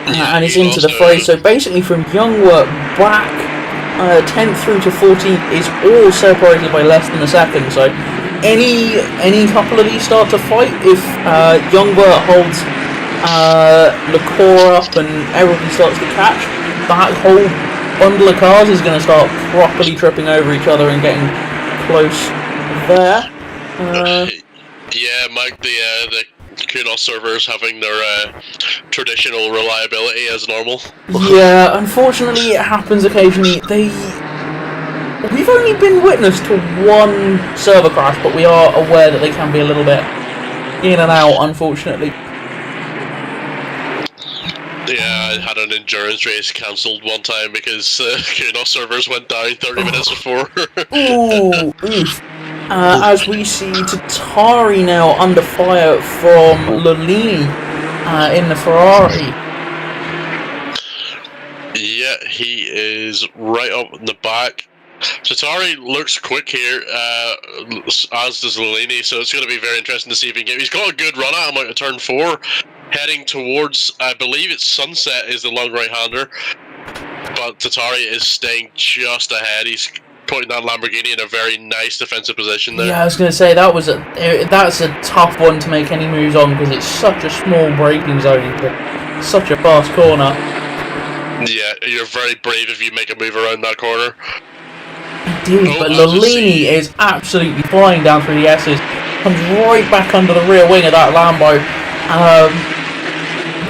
And he's into the fray, so basically from Youngwork back 10th through to 14th is all separated by less than a second, so any couple of these start to fight, if Youngwork holds Lecor up and everybody starts to catch, that whole bundle of cars is going to start properly tripping over each other and getting close there. Yeah, Mike, the Kunos servers having their traditional reliability as normal. Yeah, unfortunately it happens occasionally. We've only been witness to one server crash, but we are aware that they can be a little bit in and out, unfortunately. Yeah, I had an endurance race cancelled one time because Kunos servers went down 30 minutes before. Oof. as we see Tatari now under fire from Lolini in the Ferrari. Yeah, he is right up in the back. Tatari looks quick here, as does Lolini, so it's going to be very interesting to see if he can get... He's got a good run at him out of turn 4, heading towards, I believe it's Sunset is the long right-hander, but Tatari is staying just ahead. He's putting that Lamborghini in a very nice defensive position there. Yeah, I was going to say, that's a tough one to make any moves on, because it's such a small braking zone into such a fast corner. Yeah, you're very brave if you make a move around that corner. Indeed, but Lolini is absolutely flying down through the S's, comes right back under the rear wing of that Lambo,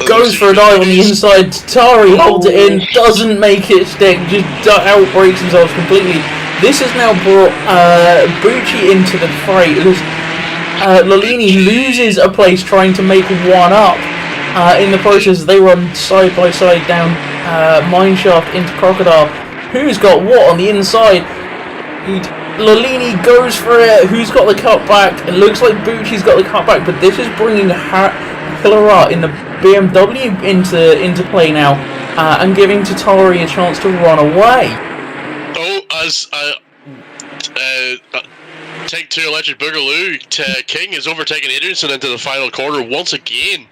goes for a dive on the inside. Tatari holds it in, doesn't make it stick, just outbrakes himself completely. This has now brought Bucci into the fray. Lolini loses a place trying to make one up. In the process, they run side by side down Mineshaft into Crocodile. Who's got what on the inside? Lolini goes for it. Who's got the cutback? It looks like Bucci's got the cutback, but this is bringing Hilarat in the BMW into play now, and giving Tatari a chance to run away. Oh, as Take 2 Electric Boogaloo, King is overtaking Adrianson into the final corner once again.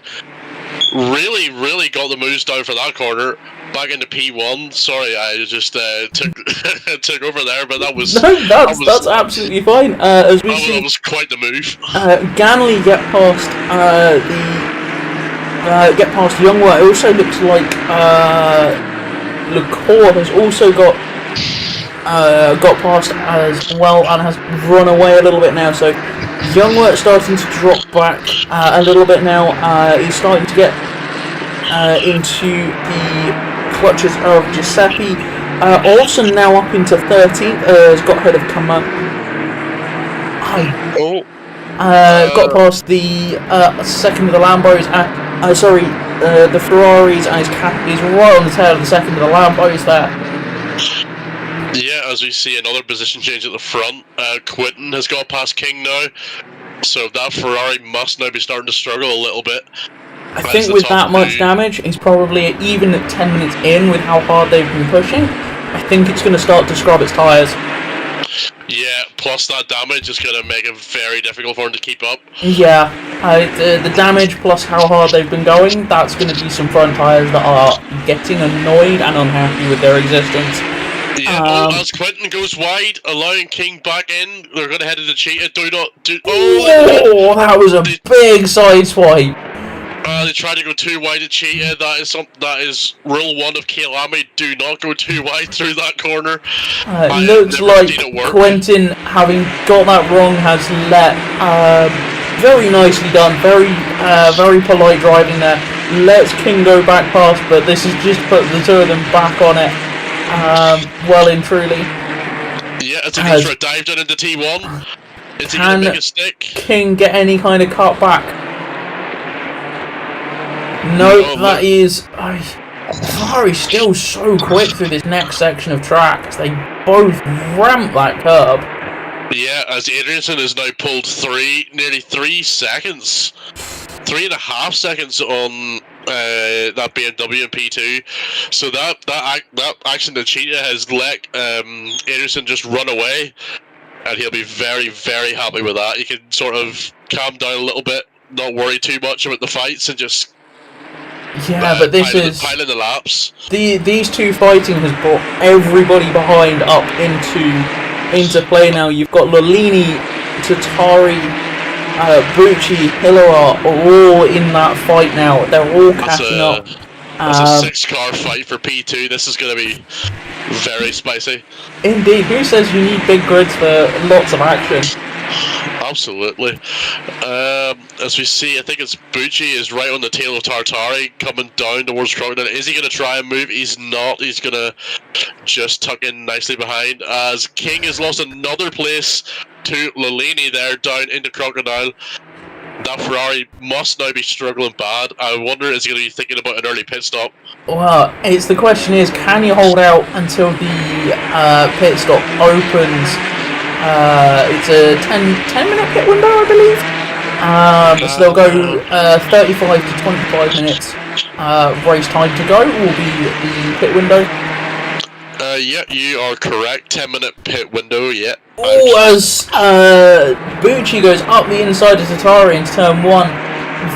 Really got the moves down for that corner. Back into P1. Sorry, I just took over there, but that was that's absolutely fine. As we see, that was quite the move. Ganley get past Youngwa. It also looks like LaCour has also got past as well and has run away a little bit now. So Youngwa starting to drop back a little bit now. He's starting to get into the clutches of Giuseppe. Olsen now up into 13th, has got ahead of Kama. Got past the second of the Lambos, the Ferraris, and he's right on the tail of the second of the Lambos there. Yeah, as we see another position change at the front. Quinton has got past King now, so that Ferrari must now be starting to struggle a little bit. I think with that much damage, he's probably even at 10 minutes in with how hard they've been pushing. I think it's going to start to scrub its tyres. Yeah, plus that damage is going to make it very difficult for him to keep up. Yeah, the damage plus how hard they've been going, that's going to be some front tyres that are getting annoyed and unhappy with their existence. Yeah, as Quinton goes wide, allowing King back in, they're going to head into Cheetah. That was a big side swipe. They tried to go too wide at Cheetah. That is rule 1 of Kielami. Do not go too wide through that corner. It looks like Quentin, having got that wrong, has let very nicely done. Very polite driving there. Lets King go back past, but this has just put the two of them back on it. Well and truly. Yeah, as he goes for a dive down into T1. Is he going to make a stick? King get any kind of cut back? No, that is... Ferrari's still so quick through this next section of track. They both ramp that curb. Yeah, as Adrianson has now pulled nearly 3 seconds. 3.5 seconds on that BMW and P2. So that action to Cheetah has let Adrianson just run away. And he'll be very, very happy with that. He can sort of calm down a little bit, not worry too much about the fights, and just... Yeah, but this is piling the laps. These two fighting has brought everybody behind up into play now. You've got Lolini, Tatari, Bucci, Hilarat are all in that fight now. They're all catching up. That's a 6-car fight for P2. This is going to be very spicy. Indeed. Who says you need big grids for lots of action? Absolutely. As we see, I think it's Bucci is right on the tail of Tartari, coming down towards Crocodile. Is he going to try and move? He's not. He's going to just tuck in nicely behind. As King has lost another place to Lolini there, down into Crocodile. That Ferrari must now be struggling bad. I wonder, is he going to be thinking about an early pit stop? Well, the question is, can you hold out until the pit stop opens? It's a 10-minute pit window, I believe. So they'll go 35 to 25 minutes. Race time to go will be the pit window. Yeah, you are correct. 10-minute pit window. Yeah. Oh, as Bucci goes up the inside of Tatari into turn 1.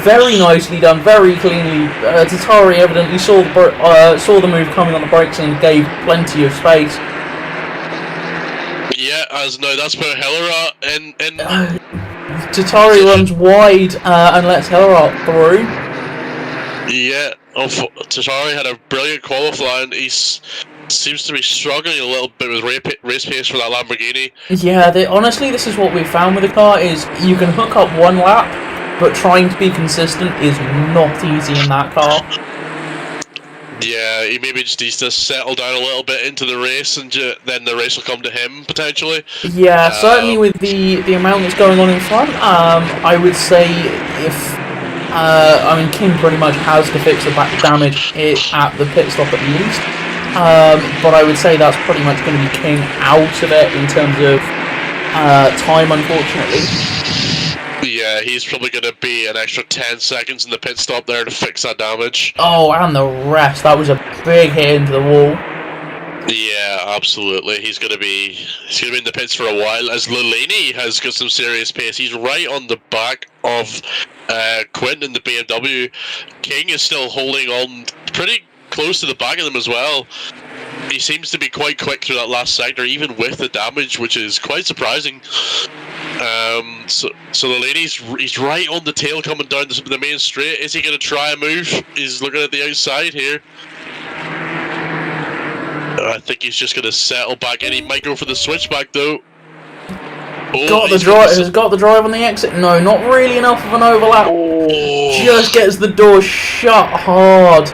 Very nicely done, very cleanly. Tatari evidently saw the move coming on the brakes and gave plenty of space. Yeah, as no, that's put Hillera in. Tatari runs wide and lets Hillera through. Yeah, Tatari had a brilliant qualifying. He seems to be struggling a little bit with race pace for that Lamborghini. Yeah, honestly, this is what we found with the car, is you can hook up one lap, but trying to be consistent is not easy in that car. Yeah, he maybe just needs to settle down a little bit into the race, and then the race will come to him, potentially. Yeah, certainly with the amount that's going on in front, I would say if... King pretty much has to fix the back damage at the pit stop at least. But I would say that's pretty much going to be King out of it in terms of time, unfortunately. Yeah, he's probably going to be an extra 10 seconds in the pit stop there to fix that damage. Oh, and the rest. That was a big hit into the wall. Yeah, absolutely. He's going to be in the pits for a while, as Lilini has got some serious pace. He's right on the back of Quint in the BMW. King is still holding on pretty close to the back of them as well. He seems to be quite quick through that last sector, even with the damage, which is quite surprising. So the he's right on the tail coming down the main straight. Is he going to try a move? He's looking at the outside here. I think he's just going to settle back in. He might go for the switchback though. Oh, has got the drive on the exit. No, not really enough of an overlap. Oh. Just gets the door shut hard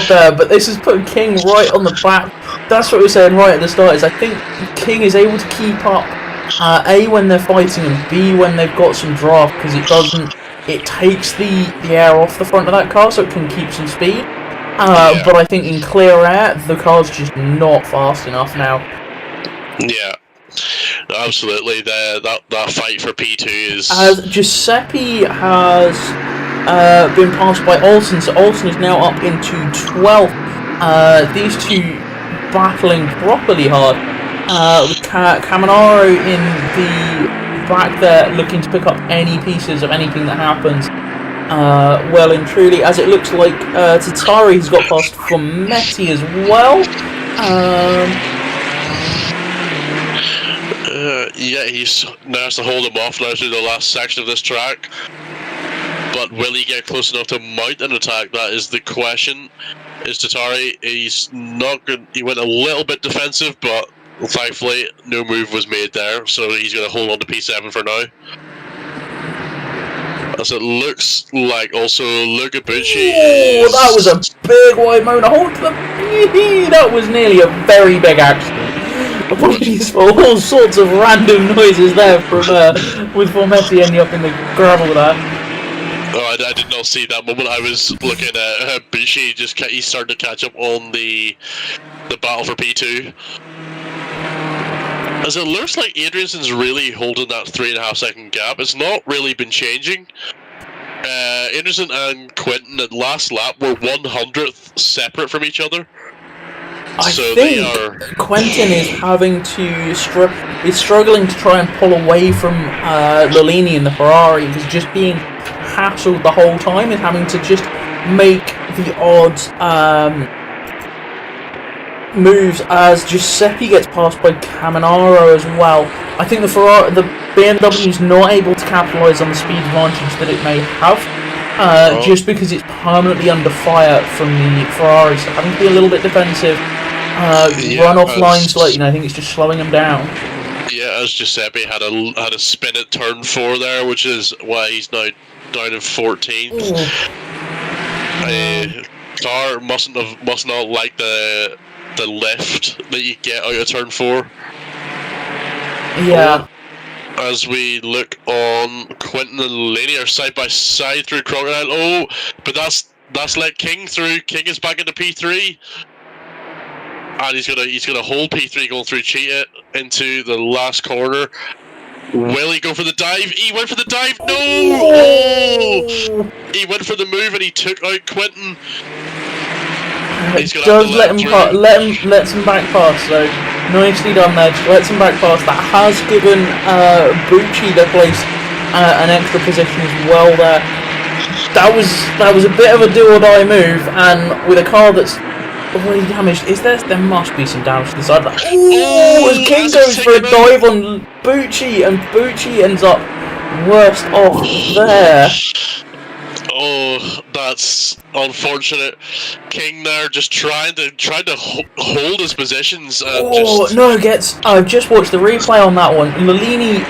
there. But this has put King right on the back. That's what we were saying right at the start. Is I think King is able to keep up. A, when they're fighting, and B, when they've got some draft, because it takes the air off the front of that car, so it can keep some speed. But I think in clear air, the car's just not fast enough now. Yeah, absolutely. That fight for P2 is... As Giuseppe has been passed by Olsen, so Olsen is now up into 12th. These two battling properly hard. With Caminaro in the back there, looking to pick up any pieces of anything that happens. Well and truly, as it looks like Tatari has got past Formetti as well. Yeah, he's now has to hold him off now through the last section of this track. But will he get close enough to mount an attack? That is the question. Is Tatari? He's not good. He went a little bit defensive, but thankfully no move was made there, so he's going to hold on to P7 for now. As it looks like also Luca Bucci is... that was a big wide moment. Hold the... That was nearly a very big accident. Apologies for all sorts of random noises there from with Formetti ending up in the gravel there. Oh, I did not see that moment. I was looking at Bucci. He's starting to catch up on the battle for P2. As it looks like Adrianson's really holding that 3.5 second gap. It's not really been changing. Adrianson and Quinton at last lap were 100th separate from each other. I think Quentin is having to struggling to try and pull away from Lilini in the Ferrari, because just being hassled the whole time is having to just make the odd moves, as Giuseppe gets passed by Caminaro as well. I think the BMW is not able to capitalise on the speed advantage that it may have, just because it's permanently under fire from the Ferrari, so having to be a little bit defensive, run off lines slightly, I think it's just slowing him down. Yeah, as Giuseppe had a spin at turn 4 there, which is why he's now down in 14th. Car must not like the lift that you get out of turn 4. Yeah. As we look on, Quentin and Laney are side by side through Crocodile. Oh, but that's let King through. King is back into P3. and he's gonna hold P3 going through, cheat it into the last corner. Will he go for the dive? He went for the dive. No! Oh! He went for the move and he took out Quentin. He's gonna Does have to let him lets him back pass, so nicely done there. Just lets him back pass. That has given Bucci the place an extra position as well there. That was a bit of a do or die move, and with a car that's already damaged, there must be some damage to the side of that. Ooh, as King goes for a dive on Bucci, and Bucci ends up worst off there. Oh, that's unfortunate. King there just trying to hold his positions. No, I've just watched the replay on that one. Lalini,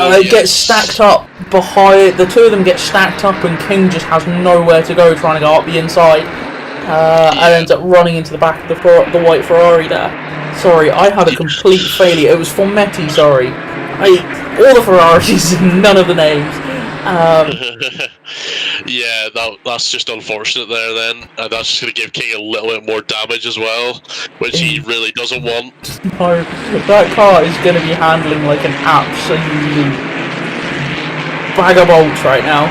Yes. Gets stacked up behind. The two of them get stacked up, and King just has nowhere to go, trying to go up the inside, and ends up running into the back of the white Ferrari there. Sorry, I had a complete failure. It was Formetti. Sorry, all the Ferraris, none of the names. Yeah, that's just unfortunate there then, and that's just going to give King a little bit more damage as well, which he really doesn't want. No, that car is going to be handling like an absolute bag of bolts right now.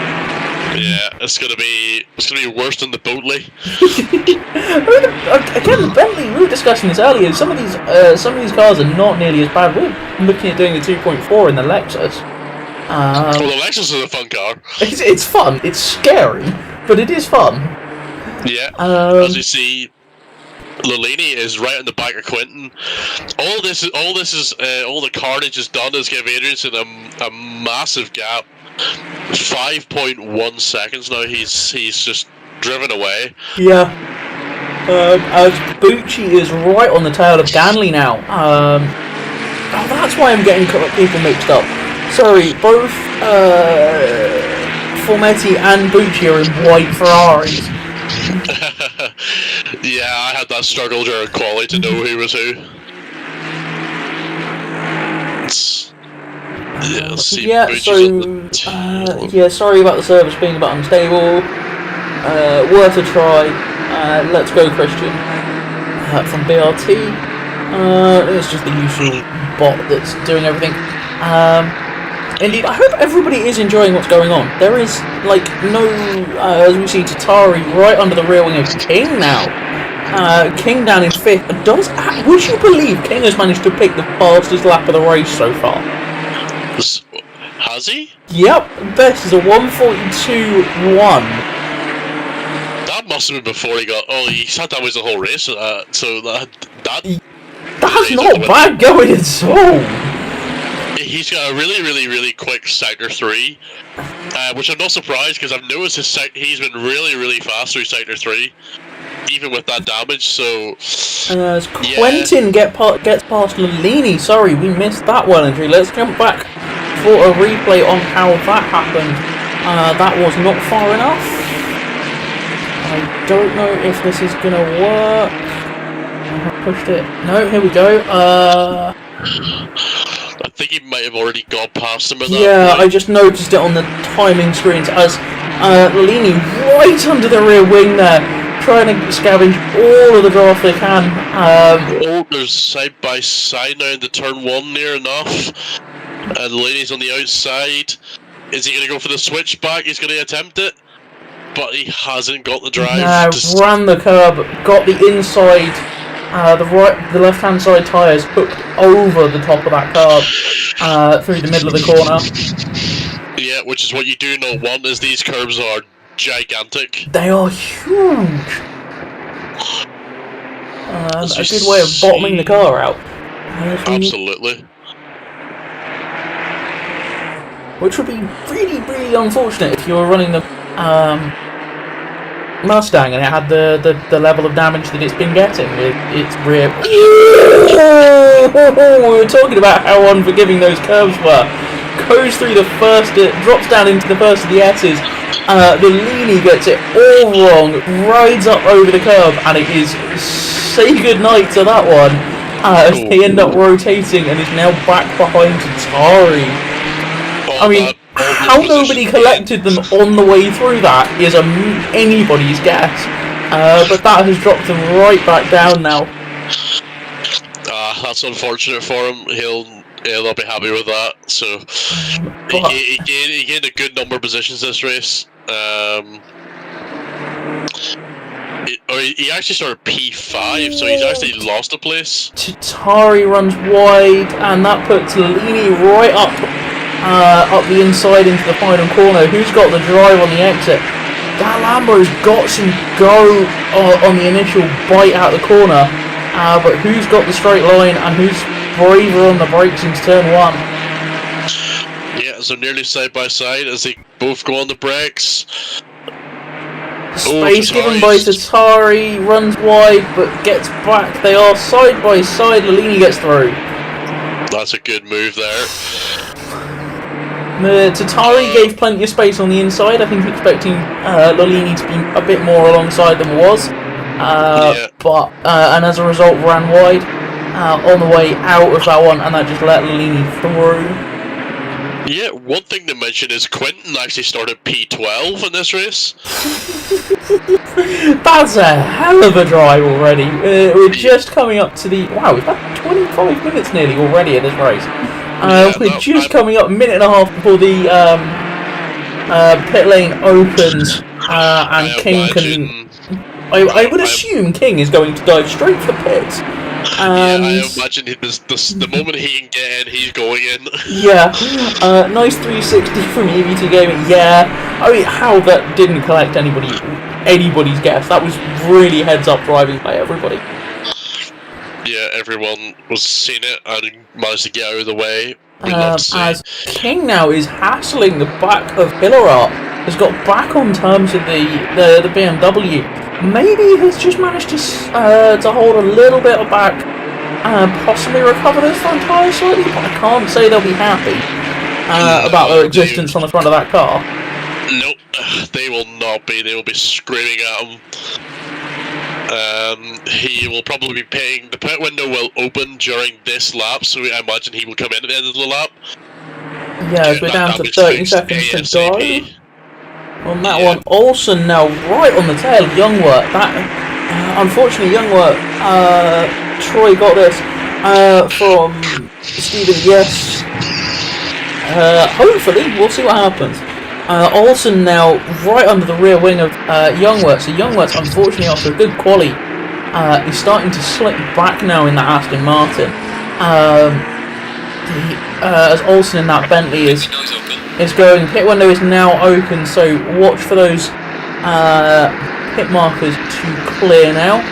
Yeah, it's gonna be worse than the Bentley. Again, the Bentley, we were discussing this earlier. Some of these cars are not nearly as bad. We're looking at doing the 2.4 in the Lexus. Well, the Lexus is a fun car. It's fun. It's scary, but it is fun. Yeah. As you see, Lalini is right in the back of Quentin. All the carnage has done is give Adrianson a massive gap. 5.1 seconds now. He's just driven away. Yeah. As Bucci is right on the tail of Ganley now. That's why I'm getting people mixed up. Sorry, both Formetti and Bucci are in white Ferraris. Yeah, I had that struggle during quali to know who was who. Sorry about the service being a bit unstable. Worth a try. Let's go, Christian. From BRT. It's just the usual bot that's doing everything. Indeed, I hope everybody is enjoying what's going on. There is, as we see Tatari right under the rear wing of King now. King down in 5th. Would you believe King has managed to pick the fastest lap of the race so far? Has he? Yep, best is a 1:42.1. That must have been before he got. Oh, he said that was the whole race. So that's not bad going at all. He's got a really quick sector 3, which I'm not surprised because I've noticed he's been really fast through sector 3, even with that damage. So Quentin gets past Lalini. Sorry, we missed that one entry. Let's jump back for a replay on how that happened. That was not far enough. I don't know if this is gonna work. I pushed it. No, here we go. I think he might have already got past him at that point. I just noticed it on the timing screens as Lalini right under the rear wing there, trying to scavenge all of the draft they can. There's side by side now into turn 1 near enough. And Lalini's on the outside. Is he going to go for the switchback? He's going to attempt it. But he hasn't got the drive. Ran the curb, got the inside. The left-hand side tyres hooked over the top of that curb through the middle of the corner. Yeah, which is what you do not want, as these curbs are gigantic. They are huge. A good way of bottoming the car out. Absolutely. Which would be really unfortunate if you were running the Mustang and it had the level of damage that it's been getting with its rear. We were talking about how unforgiving those curves were. Goes through the first, it drops down into the first of the S's. The Lalini gets it all wrong, rides up over the curb, and it is say goodnight to that one. As they end up rotating and is now back behind Tatari. How nobody collected them on the way through that is anybody's guess. But that has dropped them right back down now. That's unfortunate for him. He'll not be happy with that. So he gained a good number of positions this race. He actually started P5, so he's actually lost a place. Tatari runs wide, and that puts Lini right up the inside into the final corner. Who's got the drive on the exit? That Lambo's got some go on the initial bite out the corner, but who's got the straight line and who's braver on the brakes into turn 1? Yeah, so nearly side by side as they both go on the brakes. Space given by Tatari, runs wide but gets back. They are side by side. Lalini gets through. That's a good move there. Tatari gave plenty of space on the inside. I think expecting Lalini to be a bit more alongside than was. But and as a result ran wide on the way out of that one, and that just let Lalini through. Yeah, one thing to mention is Quentin actually started P12 in this race. That's a hell of a drive already. We're just coming up to the... Wow, we've had 25 minutes nearly already in this race. We're just coming up a minute and a half before the pit lane opens, and King can... I would assume King is going to dive straight for the pits. And I imagine the moment he can get in, he's going in. Yeah, nice 360 from EVT Gaming. Yeah, I mean, how that didn't collect anybody's guess. That was really heads-up driving by everybody. Yeah, everyone was seeing it and managed to get out of the way. As King now is hassling the back of Hillerat, has got back on terms with the BMW. Maybe has just managed to hold a little bit of back and possibly recover those front tyres slightly, but I can't say they'll be happy about their existence on the front of that car. Nope, they will not be. They will be screaming at him. He will probably be paying. The pit window will open during this lap, so I imagine he will come in at the end of the lap. Yeah, we're down to 30 seconds to go. On that one, Olsen now right on the tail of Youngworth. That unfortunately, Youngworth, Troy got this from Stephen. Yes, hopefully we'll see what happens. Olsen now right under the rear wing of Youngworth. So Youngworth, unfortunately, after a good quali, is starting to slip back now in that Aston Martin. As Olsen in that Bentley is going. Pit window is now open, so watch for those pit markers to clear now.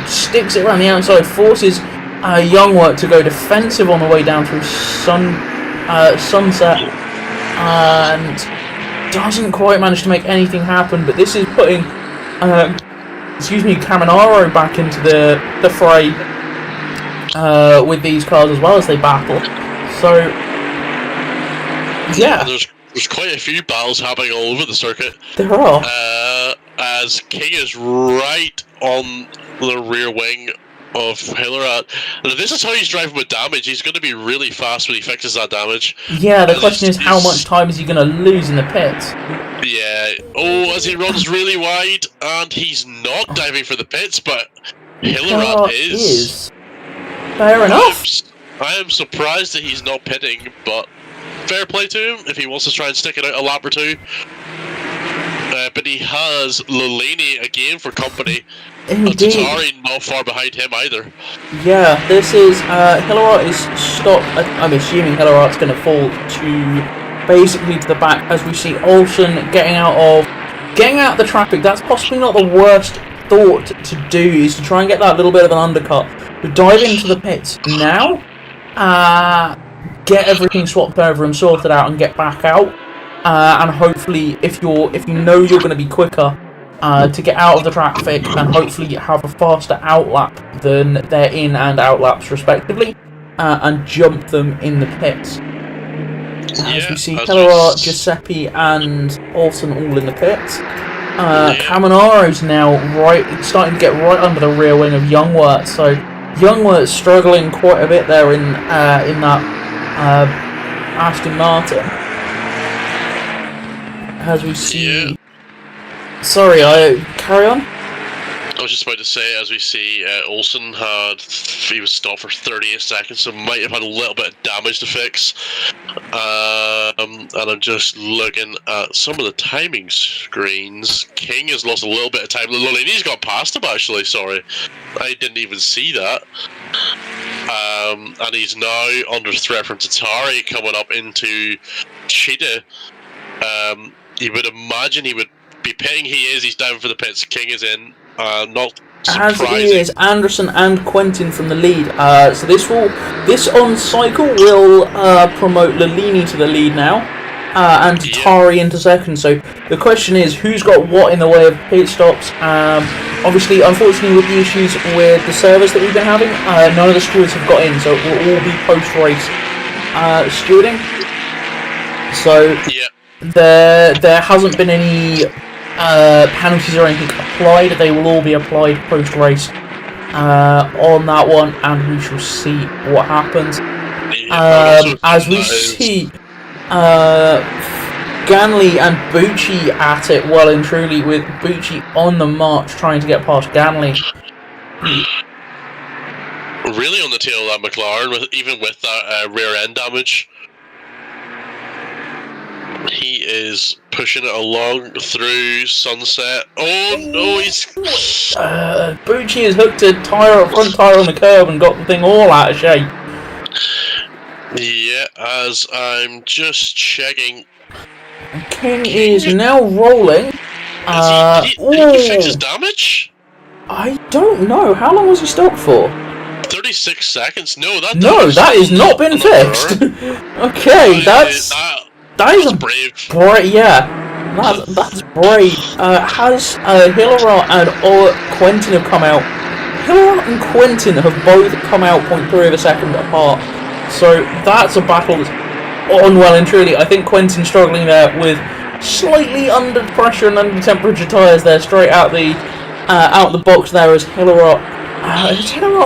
Sticks it around the outside, forces Youngworth to go defensive on the way down through Sunset, and doesn't quite manage to make anything happen. But this is putting, Caminaro back into the fray with these cars as well as they battle. So. Yeah, there's quite a few battles happening all over the circuit. There are. As King is right on the rear wing of Hillerat. This is how he's driving with damage. He's going to be really fast when he fixes that damage. Yeah, the question is how much time is he going to lose in the pits? Yeah. Oh, as he runs really wide, and he's not diving for the pits, but Hillerat is. Fair enough. I am surprised that he's not pitting, but fair play to him if he wants to try and stick it out a lap or two. But he has Lalini again for company. Indeed. Tatari not far behind him either. Yeah, this is Hillerat is stopped. I'm assuming Hillerat's going to fall to basically to the back as we see Olsen getting out of the traffic. That's possibly not the worst thought to do, is to try and get that little bit of an undercut. But dive into the pits now. Get everything swapped over and sorted out and get back out, and hopefully if you know you're going to be quicker to get out of the traffic and hopefully have a faster outlap than their in and out laps respectively, and jump them in the pits. As we see Hillerat, Giuseppe and Olsen all in the pits. Caminaro's now starting to get right under the rear wing of Youngworth, so Youngworth's struggling quite a bit there in that Aston Martin. as we see. Yeah. Sorry, I carry on. I was just about to say, as we see, Olsen he was stopped for 38 seconds, so might have had a little bit of damage to fix. And I'm just looking at some of the timing screens. King has lost a little bit of time. Lolini's got past him, actually, sorry. I didn't even see that. And he's now under threat from Tatari coming up into Cheetah. You would imagine he would be pitting. He's down for the pits. King is in. Not surprising. As it is, Anderson and Quentin from the lead. So this on cycle will promote Lalini to the lead now, and Tatari into second. So the question is, who's got what in the way of pit stops? Obviously, unfortunately, with the issues with the service that we've been having, none of the stewards have got in, so it will all be post-race stewarding. So there hasn't been any penalties or anything applied. They will all be applied post-race on that one, and we shall see what happens. As we see Ganley and Bucci at it well and truly, with Bucci on the march trying to get past Ganley. Really on the tail of that McLaren, even with that rear end damage. He is pushing it along through Sunset. Oh no, he's... Bucci has hooked a front tyre on the curb and got the thing all out of shape. Yeah, as I'm just checking. King is now rolling. Did he fix his damage? I don't know. How long was he stopped for? 36 seconds? No, that has not been fixed. Okay, that is brave. That's brave. Has Hillerot and Quentin have come out? Hillerot and Quentin have both come out 0.3 of a second apart. So that's a battle that's on well and truly. I think Quentin's struggling there with slightly under pressure and under temperature tyres there, straight out the box there as Hillerot.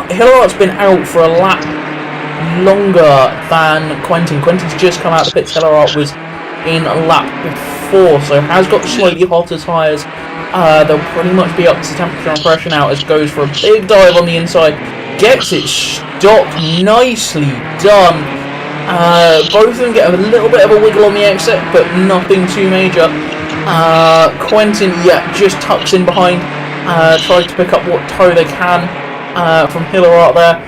Hillerot's been out for a lap longer than Quentin. Quentin's just come out the pits. Hillerot was in a lap before, so has got slightly hotter tyres. They'll pretty much be up to temperature and pressure now as goes for a big dive on the inside. Gets it stopped, nicely done. Both of them get a little bit of a wiggle on the exit, but nothing too major. Quentin, just tucks in behind, tries to pick up what toe they can from Hillerot there.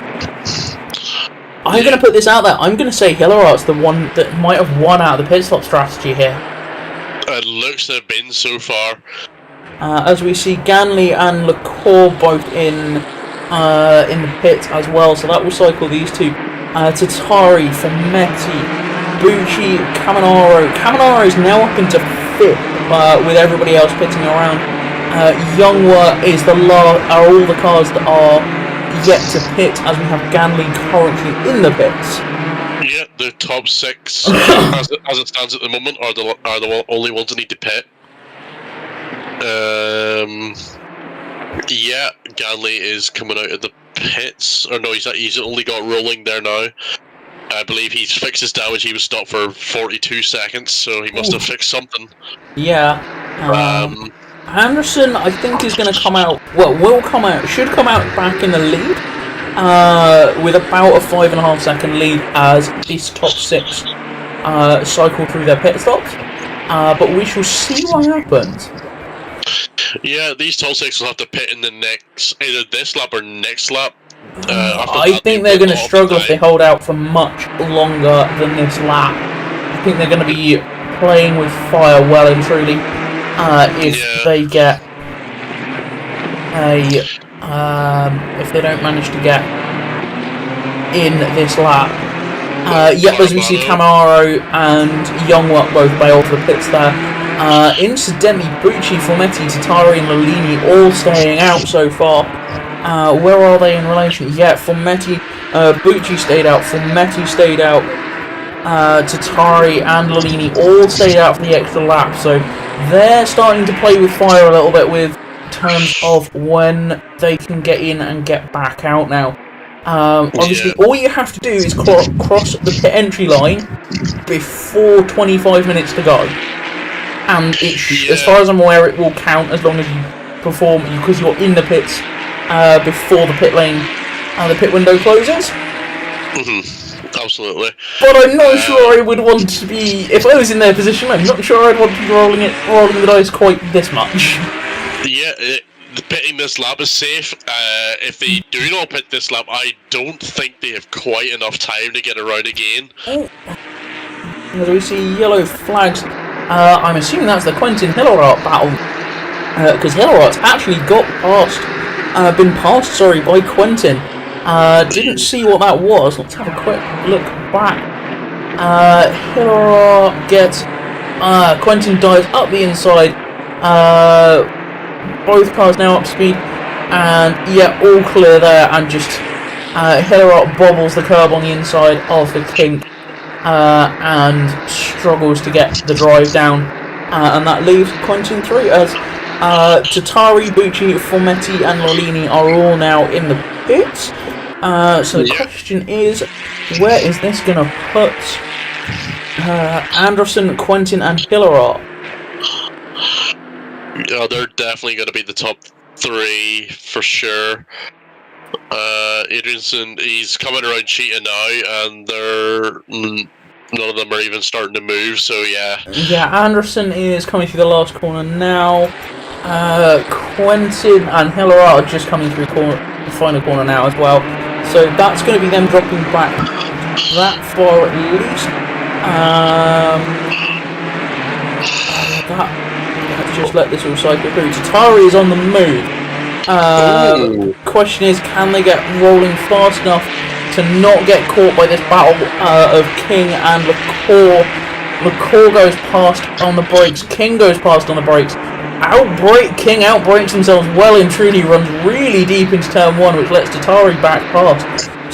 I'm going to put this out there. I'm going to say Hillerot's the one that might have won out of the pit stop strategy here. It looks to have been so far. As we see Ganley and LaCour both in the pit as well, so that will cycle these two. Tatari, Fermetti, Bucci, Caminaro. Caminaro is now up into 5th with everybody else pitting around. Youngwa are all the cars that are yet to pit, as we have Ganley currently in the pits. Yeah, the top 6 as it stands at the moment are the only ones that need to pit. Ganley is coming out of the pits. Or no, he's only got rolling there now. I believe he's fixed his damage. He was stopped for 42 seconds, so he must have fixed something. Yeah. Anderson, I think, is going to come out. Well, should come out back in the lead, with about a 5.5 second lead as this top 6 cycle through their pit stops. But we shall see what happens. Yeah, these top 6 will have to pit in the either this lap or next lap. I think they're going to struggle if they hold out for much longer than this lap. I think they're going to be playing with fire well and truly if they get if they don't manage to get in this lap. As we see Camaro and Youngwa both bail for the pits there. Incidentally, Bucci, Formetti, Tatari and Lalini all staying out so far. Where are they in relation? Formetti, Bucci stayed out, Formetti stayed out, Tatari and Lalini all stayed out for the extra lap, so they're starting to play with fire a little bit with terms of when they can get in and get back out now. Obviously, all you have to do is cross the pit entry line before 25 minutes to go. and as far as I'm aware, it will count as long as you perform, because you're in the pits before the pit lane and the pit window closes. Absolutely. But I'm not sure I would want to be, if I was in their position, I'm not sure I'd want to be rolling the dice quite this much. Yeah, pitting this lap is safe. If they do not pit this lap, I don't think they have quite enough time to get around again. As we see yellow flags, I'm assuming that's the Quentin Hillerart battle, because Hillerart's actually been passed by Quentin. Didn't see what that was. Let's have a quick look back. Hillerart gets Quentin dives up the inside. Both cars now up to speed, and yeah, all clear there. And just Hillerart bobbles the curb on the inside of the kink and struggles to get the drive down, and that leaves Quentin through as Tatari, Bucci, Formetti, and Lolini are all now in the pits. So the question is, where is this going to put Anderson, Quentin, and Hillerart? Yeah, they're definitely going to be the top 3 for sure. Adrianson, he's coming around Cheetah now, and none of them are even starting to move, so yeah. Yeah, Anderson is coming through the last corner now. Quentin and Hillerart are just coming through the final corner now as well. So that's going to be them dropping back that far at least. Let's just let this all cycle through. Tatari is on the move. Question is, can they get rolling fast enough to not get caught by this battle of King and LaCour? LaCour goes past on the brakes. King goes past on the brakes. King outbrakes themselves well and truly, runs really deep into turn 1, which lets Tatari back past.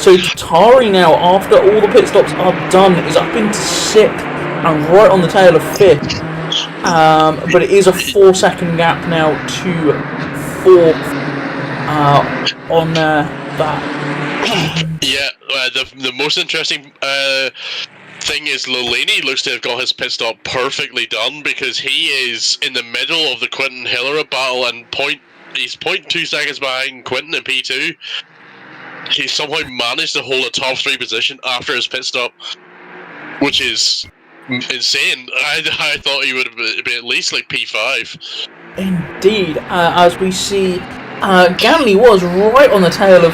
So Tatari now, after all the pit stops are done, is up into 6th and right on the tail of 5th. But it is a 4-second gap now to 4th on that. Yeah, the most interesting thing is Lolini looks to have got his pit stop perfectly done, because he is in the middle of the Quentin Hillerart battle and he's 0.2 seconds behind Quentin in P2. He somehow managed to hold a top 3 position after his pit stop, which is insane. I thought he would be at least like P5. Indeed, as we see, Ganley was right on the tail of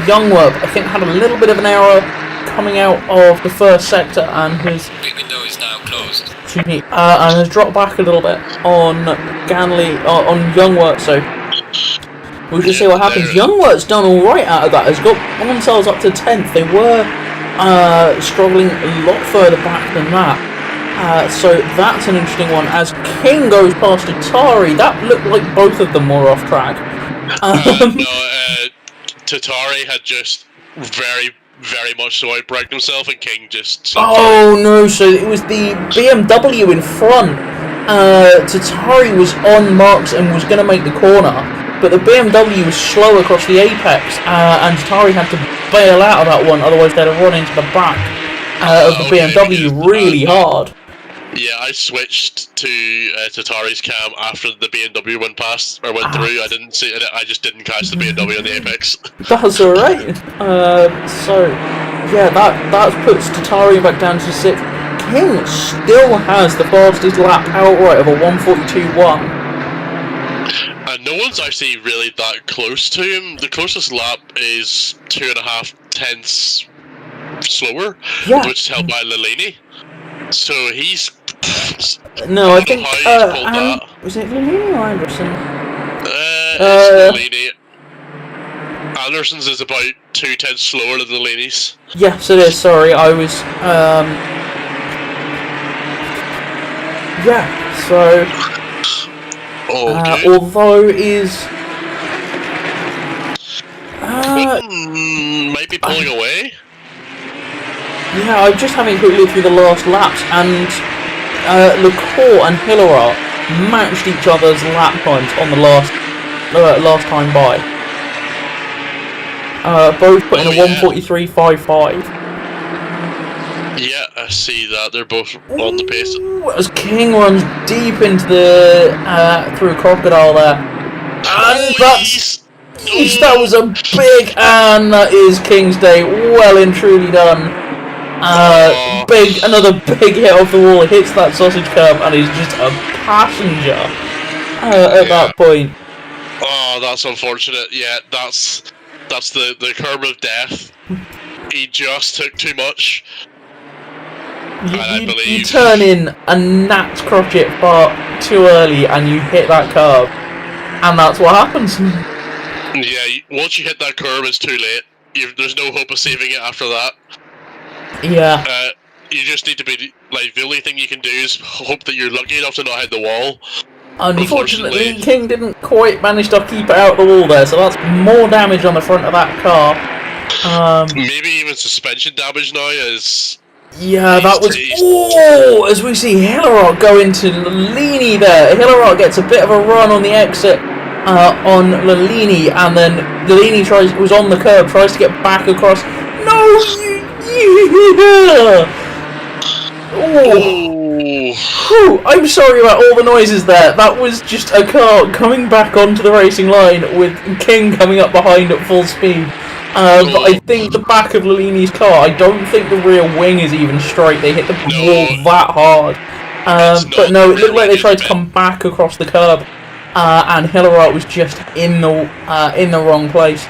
Youngworth. I think had a little bit of an error coming out of the first sector, and his window is now closed. Excuse me, and has dropped back a little bit on Ganley, on Youngworth. So we'll just see what happens. Youngworth's done all right out of that. Has got themselves up to 10th. They were struggling a lot further back than that. So that's an interesting one. As King goes past Atari, that looked like both of them were off track. Tatari had just very much so outbraked himself, and King just... Oh no, so it was the BMW in front. Tatari was on marks and was going to make the corner, but the BMW was slow across the apex, and Tatari had to bail out of that one, otherwise they'd have run into the back of the BMW really hard. Yeah, I switched to Tatari's cam after the BMW went through. I didn't see it. I just didn't catch the BMW on the apex. That's alright. So yeah, that puts Tatari back down to 6th. King still has the fastest lap outright of a 1:42.1. And no one's actually really that close to him. The closest lap is 2.5 tenths slower, which is held by Lolini. So he's... No, I think... was it Lolini or Anderson? It's Lolini. Anderson's is about 2 tenths slower than Lolini's. Yes, it is, sorry, I was... yeah, so... Okay. Although is... might be pulling away? Yeah, I'm just having a quick look through the last laps, and LaCour and Hillerart matched each other's lap times on the last time by. Both put in a 1:43.55. Yeah, I see that. They're both on the pace. Ooh, as King runs deep into the through Crocodile there, and that was a big, and that is King's Day well and truly done. Another big hit off the wall. Hits that sausage curb and is just a passenger at that point. Oh, that's unfortunate. Yeah, that's the curb of death. He just took too much. You turn in a gnat's crotchet far too early and you hit that curb, and that's what happens. Yeah, once you hit that curb, it's too late. There's no hope of saving it after that. Yeah. You just need to be like, the only thing you can do is hope that you're lucky enough to not hit the wall. Unfortunately, King didn't quite manage to keep it out of the wall there, so that's more damage on the front of that car. Maybe even suspension damage now is. Yeah, that was. Oh, as we see Hillerot go into Lalini there. Hillerot gets a bit of a run on the exit on Lalini, and then Lalini was on the curb, tries to get back across. No, Oh, I'm sorry about all the noises there. That was just a car coming back onto the racing line with King coming up behind at full speed. But I think the back of Lalini's car, I don't think the rear wing is even straight. They hit the wall that hard. But no, it looked like they tried to come back across the curb, and Hillerot was just in the wrong place.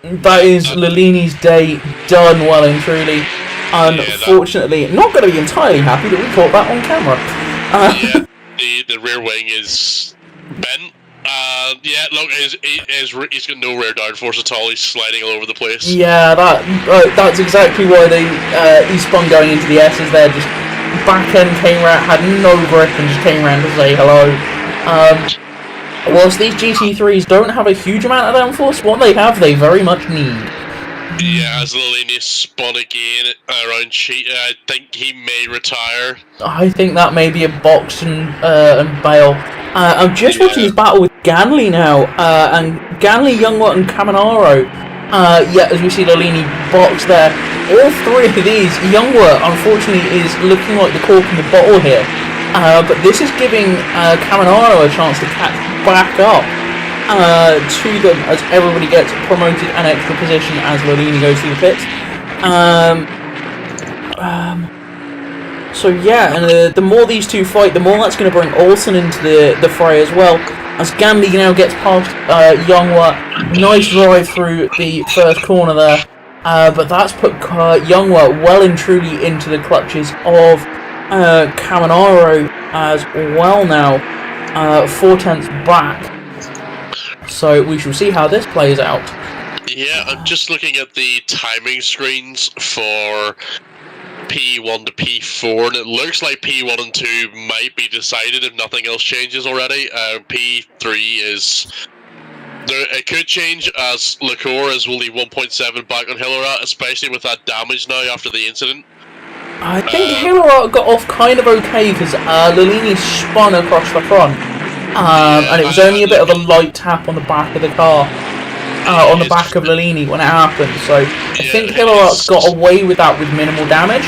That is Lalini's day done well and truly. Unfortunately, not going to be entirely happy that we caught that on camera. The rear wing is bent. Look, he's got no rear downforce at all. He's sliding all over the place. Yeah, that's exactly why he spun going into the S's there. Just back end came around, had no grip, and just came around to say hello. Whilst these GT3s don't have a huge amount of downforce, what they have, they very much need. Yeah, as Lalini spun again around Cheetah, I think he may retire. I think that may be a box and bail. I'm just watching his battle with Ganley now, and Ganley, Youngblood, and Caminaro. As we see Lalini box there. All three of these, Youngblood, unfortunately, is looking like the cork in the bottle here. But this is giving Caminaro a chance to catch back up to them as everybody gets promoted an extra position as Lalini goes through the pits. And the more these two fight, the more that's going to bring Olsen into the fray as well. As Ganley now gets past Youngblood, nice drive through the first corner there, but that's put Youngblood well and truly into the clutches of Caminaro as well now, 4/10 back. So we shall see how this plays out. Yeah, I'm just looking at the timing screens for P1 to P4, and it looks like P1 and 2 might be decided if nothing else changes already. P3 is... It could change as Liqueur is only 1.7 back on Hillerot, especially with that damage now after the incident. I think Hillerot got off kind of okay because Lalini spun across the front. And it was only a bit of a light tap on the back of the car, on the back of Lalini when it happened. So I think Hillerot's got away with that with minimal damage.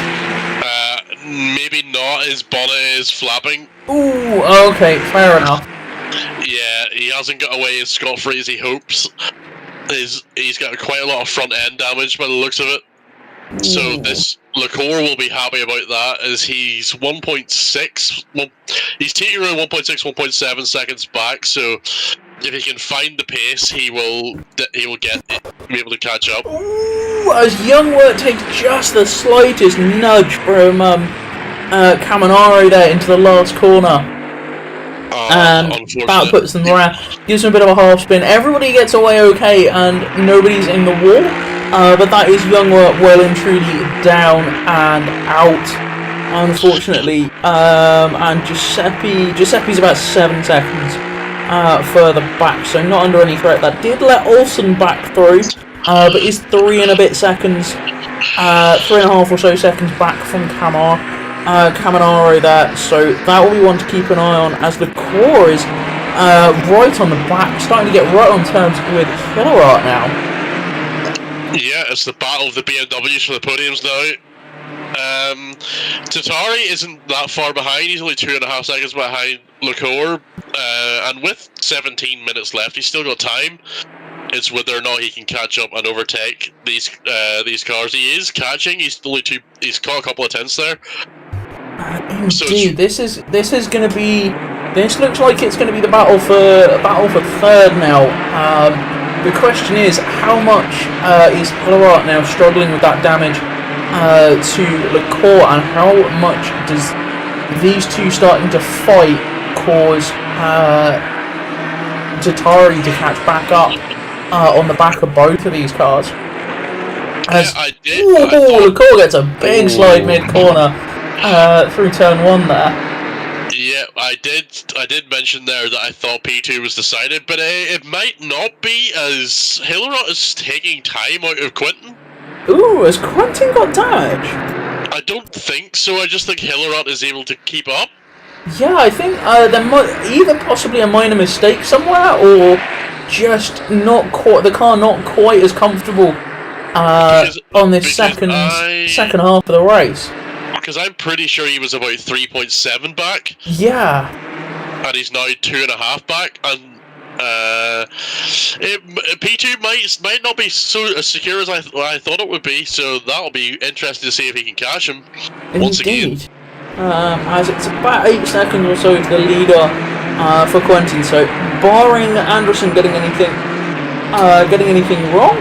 Maybe not. His bonnet is flapping. Ooh, okay, fair enough. Yeah, he hasn't got away as scot-free as he hopes. He's got quite a lot of front end damage by the looks of it. Ooh. So this Liqueur will be happy about that, as he's 1.6. Well, he's teetering around 1.6, 1.7 seconds back. So if he can find the pace, he will be able to catch up. Ooh, as Youngblood takes just the slightest nudge from Caminaro there into the last corner. And that puts them around, gives them a bit of a half spin. Everybody gets away okay, and nobody's in the wall. But that is Youngblood well and truly down and out, unfortunately. And Giuseppe's about 7 seconds further back, so not under any threat. That did let Olsen back through, but is 3 and a bit seconds, 3.5 or so seconds back from Caminaro there. So that will be one to keep an eye on, as the core is right on the back, starting to get right on terms with Hillerot now. Yeah, it's the battle of the BMWs for the podiums now. Tatari isn't that far behind. He's only 2.5 seconds behind Lecor, and with 17 minutes left, he's still got time. It's whether or not he can catch up and overtake these cars. He is catching. He's caught a couple of tenths there. Indeed, this is going to be. This looks like it's going to be the battle for third now. The question is, how much is Hillerart now struggling with that damage to Lecor, and how much does these two starting to fight cause Tatari to catch back up on the back of both of these cars? Lecor gets a big slide mid-corner through turn 1 there. Yeah, I did mention there that I thought P2 was decided, but it might not be, as Hillerot is taking time out of Quentin. Ooh, has Quentin got damage? I don't think so. I just think Hillerot is able to keep up. Yeah, I think there might either possibly a minor mistake somewhere, or just the car not quite as comfortable on this second half of the race. Because I'm pretty sure he was about 3.7 back. Yeah. And he's now 2.5 back, and P2 might not be so as secure as I thought it would be. So that'll be interesting to see if he can catch him once again. As it's about 8 seconds or so to the leader for Quentin. So barring Anderson getting anything wrong,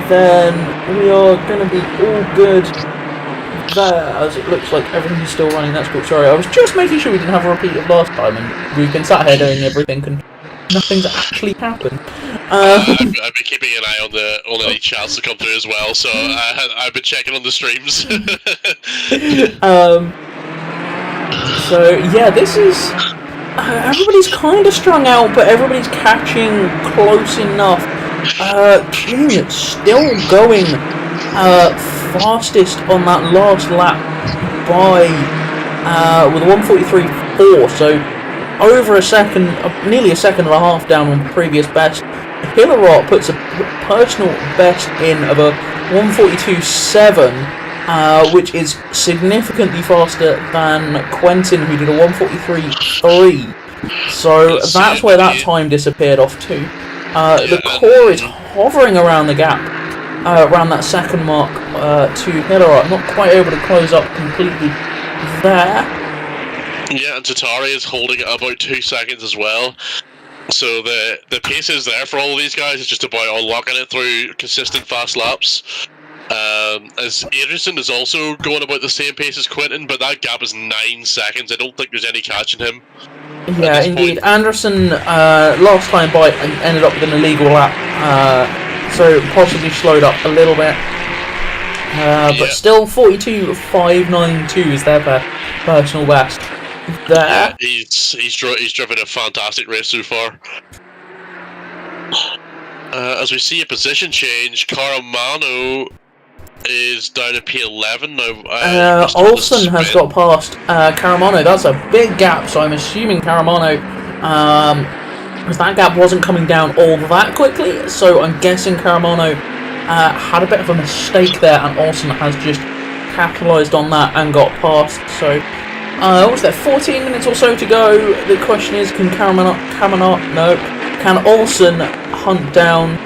then we are going to be all good there, as it looks like everything is still running. That's good. Sorry, I was just making sure we didn't have a repeat of last time, and we've been sat here doing everything, and nothing's actually happened. I've been keeping an eye on any chats to come through as well, so I've been checking on the streams. So yeah, this is everybody's kind of strung out, but everybody's catching close enough. King still going fastest on that last lap by with 1:43.4, so over a second, nearly a second and a half down on the previous best. Hillerot puts a personal best in of a 1:42.7, which is significantly faster than Quentin, who did a 1:43.3. So that's where that time disappeared off to. The core is hovering around the gap, around that second mark to Hillerot, not quite able to close up completely there. Yeah, and Tatari is holding it about 2 seconds as well. So the pace is there for all of these guys. It's just about unlocking it through consistent fast laps. As Adrian is also going about the same pace as Quentin, but that gap is 9 seconds. I don't think there's any catching him. Yeah, indeed. Anderson, last time by, ended up with an illegal lap, so possibly slowed up a little bit. But still, 42.592 is their personal best. There. Yeah, he's driven a fantastic race so far. As we see a position change, Caramano is down at P11 now. Olsen has got past Caramano. That's a big gap, so I'm assuming Caramano, because that gap wasn't coming down all that quickly, so I'm guessing Caramano had a bit of a mistake there, and Olsen has just capitalised on that and got past. So, what's there, 14 minutes or so to go. The question is, can can Olsen hunt down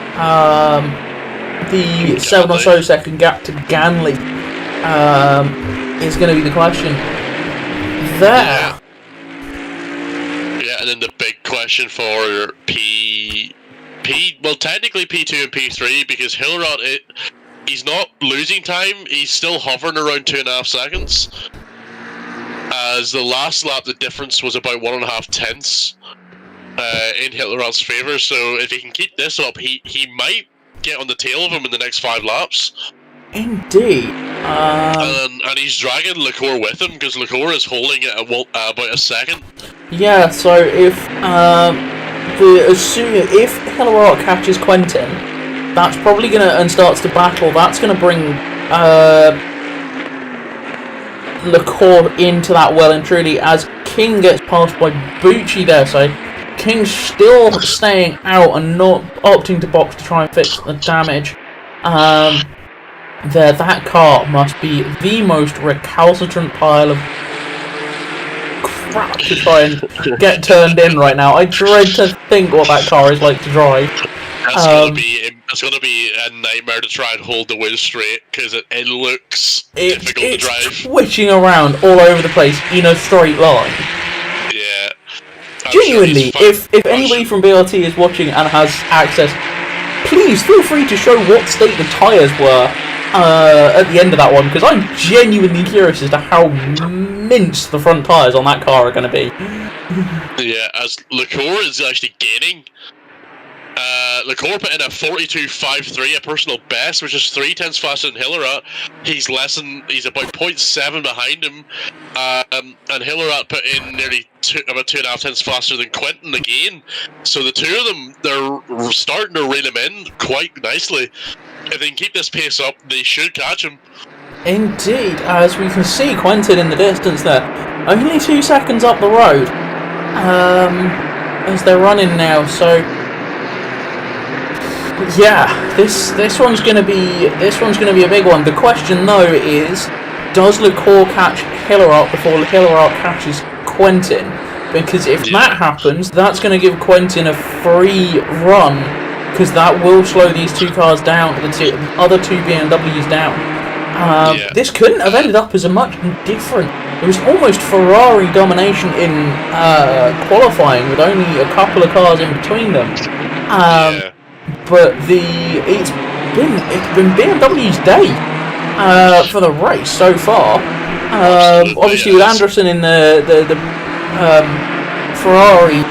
the 7 or so second gap to Ganley? Is going to be the question there. Yeah, and then the big question for well, technically P2 and P3, because Hillerot, he's not losing time, he's still hovering around 2.5 seconds. As the last lap, the difference was about 1.5 tenths in Hillerot's favour, so if he can keep this up, he might get on the tail of him in the next 5 laps. Indeed. And he's dragging Lecor with him, because Lecor is holding it at about a second. Yeah, so if Hillerot catches Quentin, that's probably and starts to battle, that's gonna bring Lecor into that well and truly, as King gets passed by Bucci there, so King's still staying out and not opting to box to try and fix the damage. that car must be the most recalcitrant pile of crap to try and get turned in right now. I dread to think what that car is like to drive. It's gonna be a nightmare to try and hold the wheel straight because it looks difficult to drive. It's twitching around all over the place in a straight line. Yeah. Genuinely, if anybody from BRT is watching and has access, please feel free to show what state the tyres were at the end of that one, because I'm genuinely curious as to how minced the front tyres on that car are going to be. Yeah, as Lecor is actually gaining. Lecor put in a 42.53, a personal best, which is 3/10 faster than Hillerat. He's about 0.7 behind him, and Hillerat put in nearly about 2.5 tenths faster than Quentin again. So the two of them, they're starting to reel him in quite nicely. If they can keep this pace up, they should catch him. Indeed, as we can see Quentin in the distance there, only 2 seconds up the road, as they're running now. So. Yeah, this one's gonna be a big one. The question though is, does Lecor catch Hillerat before Hillerat catches Quentin? Because if that happens, that's going to give Quentin a free run, because that will slow these two cars down, the other two BMWs down. This couldn't have ended up as a much different. It was almost Ferrari domination in qualifying, with only a couple of cars in between them. But it's been BMW's day for the race so far. Obviously, with Anderson in the Ferrari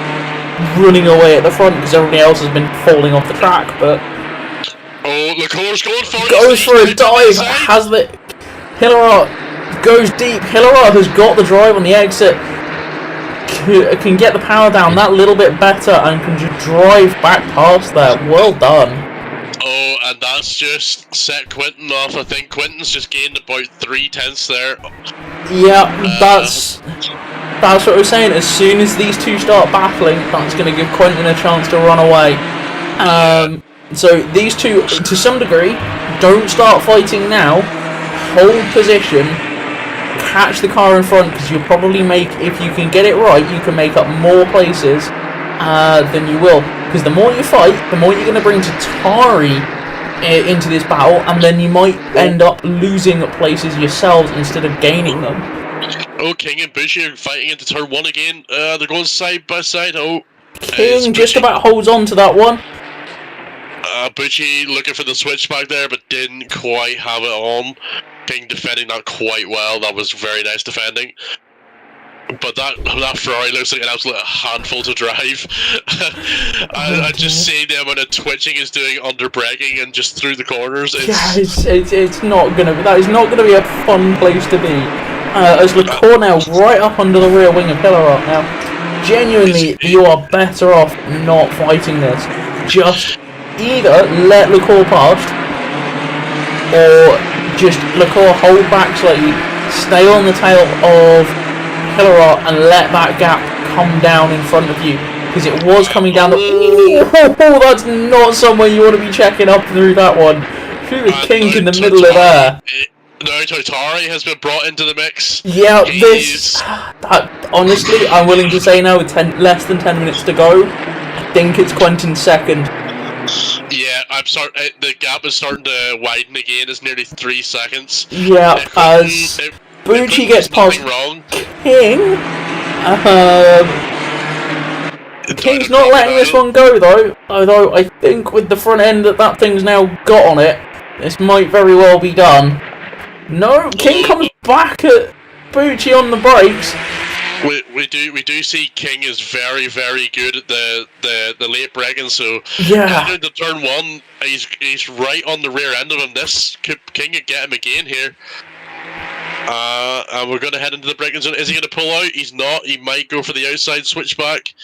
running away at the front because everybody else has been falling off the track. But Lecor's goes for a dive. Has the Hillerat goes deep. Hillerat has got the drive on the exit. Can get the power down that little bit better and can just drive back past there. Well done. Oh, and that's just set Quentin off. I think Quentin's just gained about 3/10 there. Yeah, that's what I was saying. As soon as these two start battling, that's going to give Quentin a chance to run away. So these two, to some degree, don't start fighting now. Hold position. Catch the car in front, because you'll probably if you can get it right, you can make up more places than you will. Because the more you fight, the more you're going to bring Tatari into this battle, and then you might end up losing places yourselves instead of gaining them. Oh, King and Bushi are fighting into turn 1 again. They're going side by side. King just about holds on to that one. Bucci looking for the switchback there, but didn't quite have it on. King defending that quite well. That was very nice defending. But that Ferrari looks like an absolute handful to drive. I just see the amount of twitching is doing under braking and just through the corners. It's not gonna. That is not gonna be a fun place to be. As Lecor now right up under the rear wing of Hillerat now. Genuinely, you are better off not fighting this. Just either let Lecor past, or just Lecor hold back slightly, stay on the tail of Hillerat and let that gap come down in front of you, because it was coming down the... Oh, that's not somewhere you want to be checking up through that one. Through the kink in the middle of there. No, Totari has been brought into the mix. Yeah, honestly, I'm willing to say now, with less than 10 minutes to go, I think it's Quentin's second. Yeah, the gap is starting to widen again. It's nearly 3 seconds. Yeah, as Bucci gets past King. King's not letting this one go though. Although I think with the front end that thing's now got on it, this might very well be done. No, King comes back at Bucci on the brakes. We do see King is very, very good at the late braking, so yeah. Into turn 1, he's right on the rear end of him. King could get him again here. And we're going to head into the braking zone. Is he going to pull out? He's not. He might go for the outside switchback.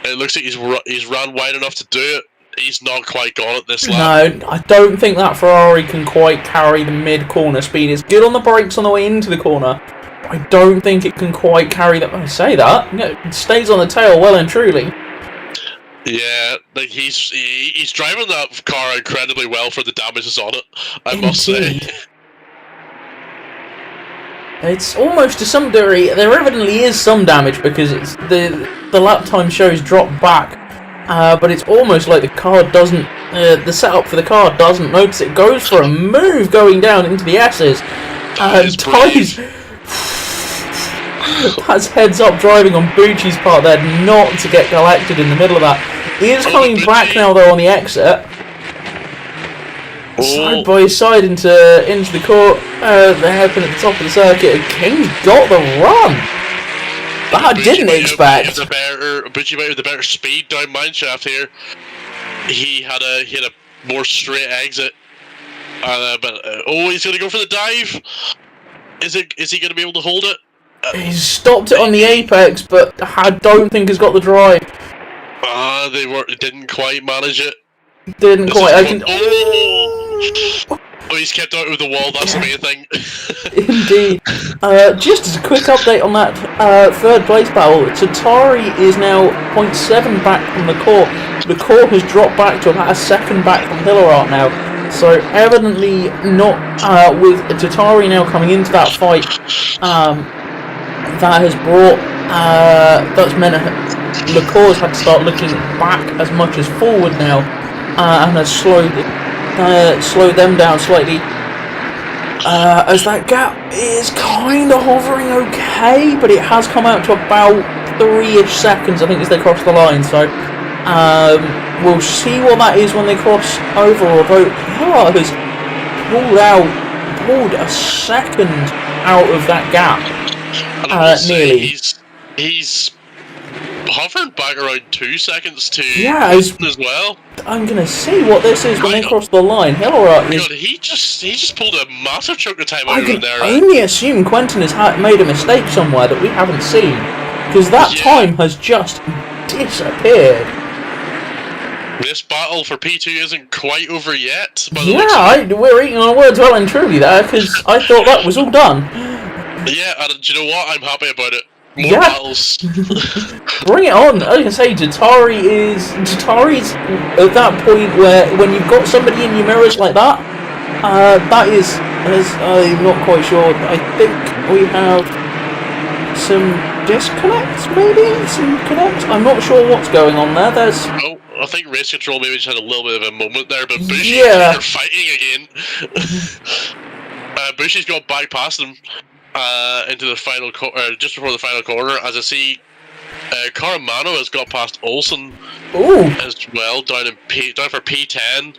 It looks like he's ran wide enough to do it. He's not quite got it this lap. No, I don't think that Ferrari can quite carry the mid-corner speed. It's good on the brakes on the way into the corner. I don't think it can quite carry that. I say that. It stays on the tail well and truly. Yeah, like he's driving that car incredibly well for the damages on it, I must say. Indeed. It's almost to some degree, there evidently is some damage because it's the lap time shows drop back, but it's almost like the car doesn't, the setup for the car doesn't notice it. Goes for a move going down into the S's, and ties. That's heads up driving on Bucci's part there, not to get collected in the middle of that. He is coming back now though on the exit. Side by side into the court, the hairpin at the top of the circuit, and King's got the run. That I didn't expect. Bucci might have the better speed down mineshaft here. He had a more straight exit, but he's going to go for the dive. Is he going to be able to hold it? He's stopped it on the apex, but I don't think he's got the drive. They didn't quite manage it. Didn't quite. He's kept out of the wall. That's the main thing. Indeed. Just as a quick update on that third place battle, Tatari is now 0.7 back from the court. The court has dropped back to about a second back from Hillerath now. So evidently not with Tatari now coming into that fight. That has brought that's meant LaCour's had to start looking back as much as forward now, and has slowed them down slightly, as that gap is kind of hovering okay, but it has come out to about 3-ish seconds, I think, as they cross the line. So we'll see what that is when they cross over. Although Hillerath has pulled a second out of that gap. Nearly. He's hovering back around 2 seconds to yeah, as well. I'm gonna see what this is when they cross the line. Hillerath is. God, he just pulled a massive chunk of time out I of can there. only assume Quentin has made a mistake somewhere that we haven't seen, because that time has just disappeared. This battle for P2 isn't quite over yet. We're eating our words well and truly there, because I thought that was all done. Yeah, and do you know what? I'm happy about it. More battles. Bring it on. Like I say, Tatari's at that point where when you've got somebody in your mirrors like that, that is, I'm not quite sure. I think we have some disconnects, maybe? Some connects? I'm not sure what's going on there. I think race control maybe just had a little bit of a moment there, but Bucci are fighting again. Bushi's got back past them into the final just before the final corner, as I see Caramano has got past Olsen as well, down for P10,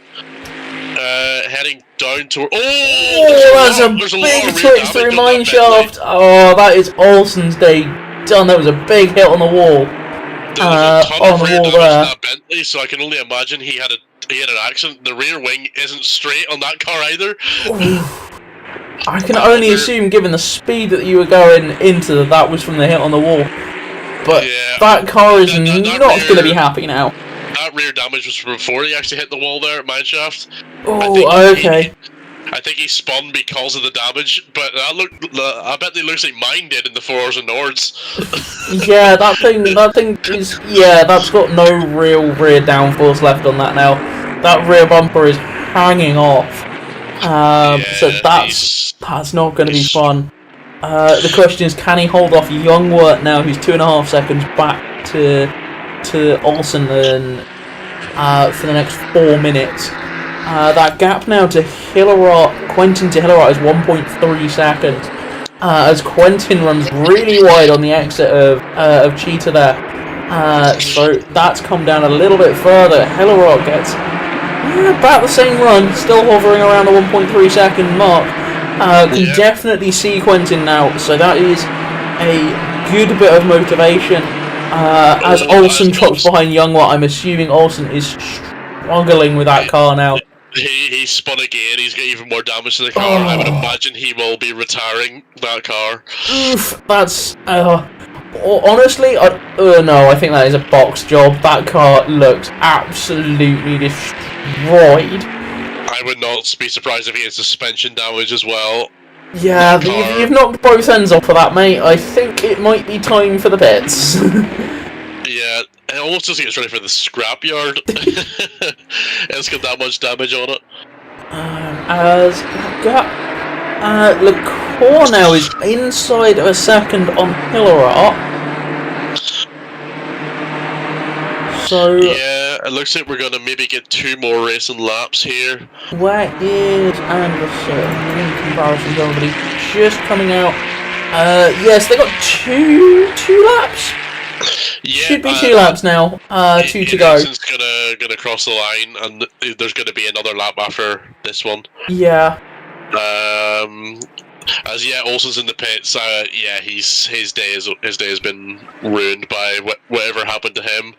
heading down toward. That's a big twitch through mineshaft. Oh, that is Olsen's day done. That was a big hit on the wall. On the wall there. Bentley, so I can only imagine he had an accident. The rear wing isn't straight on that car either. I can only assume, given the speed that you were going into, that was from the hit on the wall. But that car is not going to be happy now. That rear damage was from before he actually hit the wall there at mineshaft. Okay. I think he spun because of the damage, but I bet it looks like mine did in the 4s and Nords. Yeah, that thing is, that's got no real rear downforce left on that now. That rear bumper is hanging off. So that's not going to be fun. The question is, can he hold off Youngwort now, who's 2.5 seconds back to Olsen for the next 4 minutes. That gap now to Quentin to Hillerath is 1.3 seconds. As Quentin runs really wide on the exit of Cheetah there. So that's come down a little bit further. Hillerath gets about the same run, still hovering around the 1.3 second mark. Can definitely see Quentin now, so that is a good bit of motivation. As Olsen drops behind Youngwort, I'm assuming Olsen is struggling with that car now. He spun again, he's got even more damage to the car. I would imagine he will be retiring that car. Oof, that's... honestly, no, I think that is a box job. That car looks absolutely destroyed. I would not be surprised if he has suspension damage as well. Yeah, you've knocked both ends off of that, mate. I think it might be time for the pits. Yeah, It almost doesn't get ready for the scrapyard. It's got that much damage on it. As Lecor now is inside of a second on Hillera. So yeah, it looks like we're gonna maybe get 2 more racing laps here. where is Anderson in comparison to everybody just coming out? Yes, they got two laps. Yeah, Should be 2 laps now. 2 to go. Anderson's gonna cross the line, and there's gonna be another lap after this one. Yeah. As Olsen's in the pits. Yeah, his day has been ruined by whatever happened to him.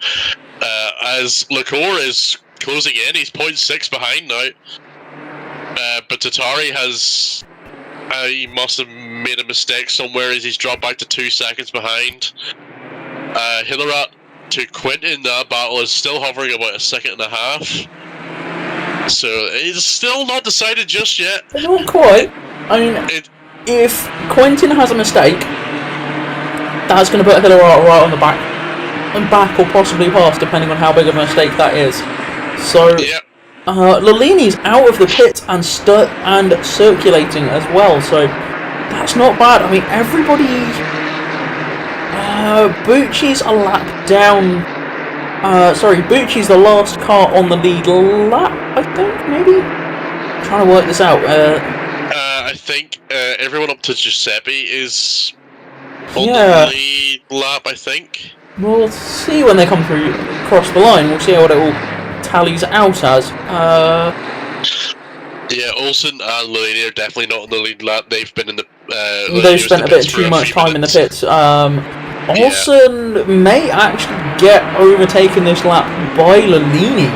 As Lecor is closing in, he's 0.6 behind now. But Tatari has. He must have made a mistake somewhere as he's dropped back to 2 seconds behind. Hillerat to Quinton, that battle is still hovering about 1.5 seconds. So it's still not decided just yet. Not quite. I mean, if Quentin has a mistake, that's going to put Hillerat right on the back or possibly past, depending on how big of a mistake that is. So, yeah. Lalini's out of the pit and circulating as well, so that's not bad. I mean, everybody... Bucci's a lap down... Bucci's the last car on the lead lap, I think, maybe? I'm trying to work this out. I think everyone up to Giuseppe is on the lead lap, I think. We'll see when they come through across the line. We'll see what it all tallies out as. Yeah, Olsen and Lalini are definitely not on the lead lap. They've been in the. They've spent a bit too much time in the pits. Olsen may actually get overtaken this lap by Lalini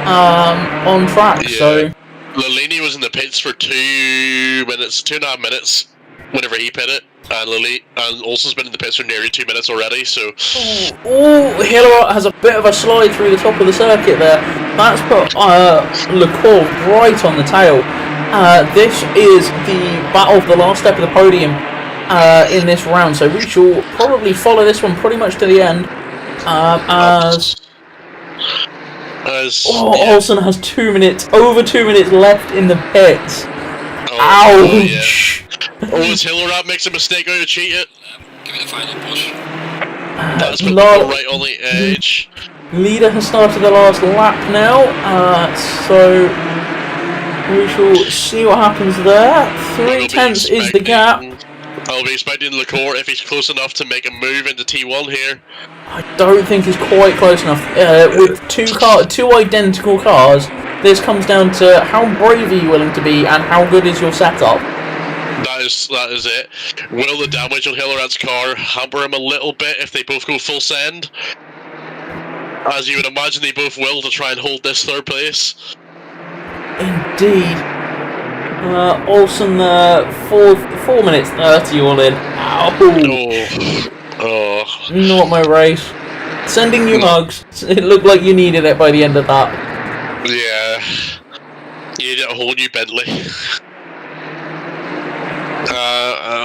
on track. Yeah. So Lalini was in the pits for 2.5 minutes, whenever he pitted, and Olsen's been in the pits for nearly 2 minutes already. So, Hillera has a bit of a slide through the top of the circuit there. That's put Lecor right on the tail. This is the battle of the last step of the podium in this round, so we shall probably follow this one pretty much to the end. Olsen has 2 minutes, over 2 minutes left in the pits. Ouch! As Hillerat makes a mistake out to cheat it. Give it a final push. That's put right on the edge. Leader has started the last lap now, so we shall see what happens there. 3/10 is the gap. I'll be expecting Lecor, if he's close enough, to make a move into T1 here. I don't think he's quite close enough. With two identical cars, this comes down to how brave are you willing to be and how good is your setup. That is it. Will the damage on Hillerat's car hamper him a little bit if they both go full send? As you would imagine they both will, to try and hold this 3rd place. Indeed. Olsen, 4 minutes 30 all in. Ow. Oh. Not my race. Sending you hugs. It looked like you needed it by the end of that. Yeah. You needed a whole new Bentley.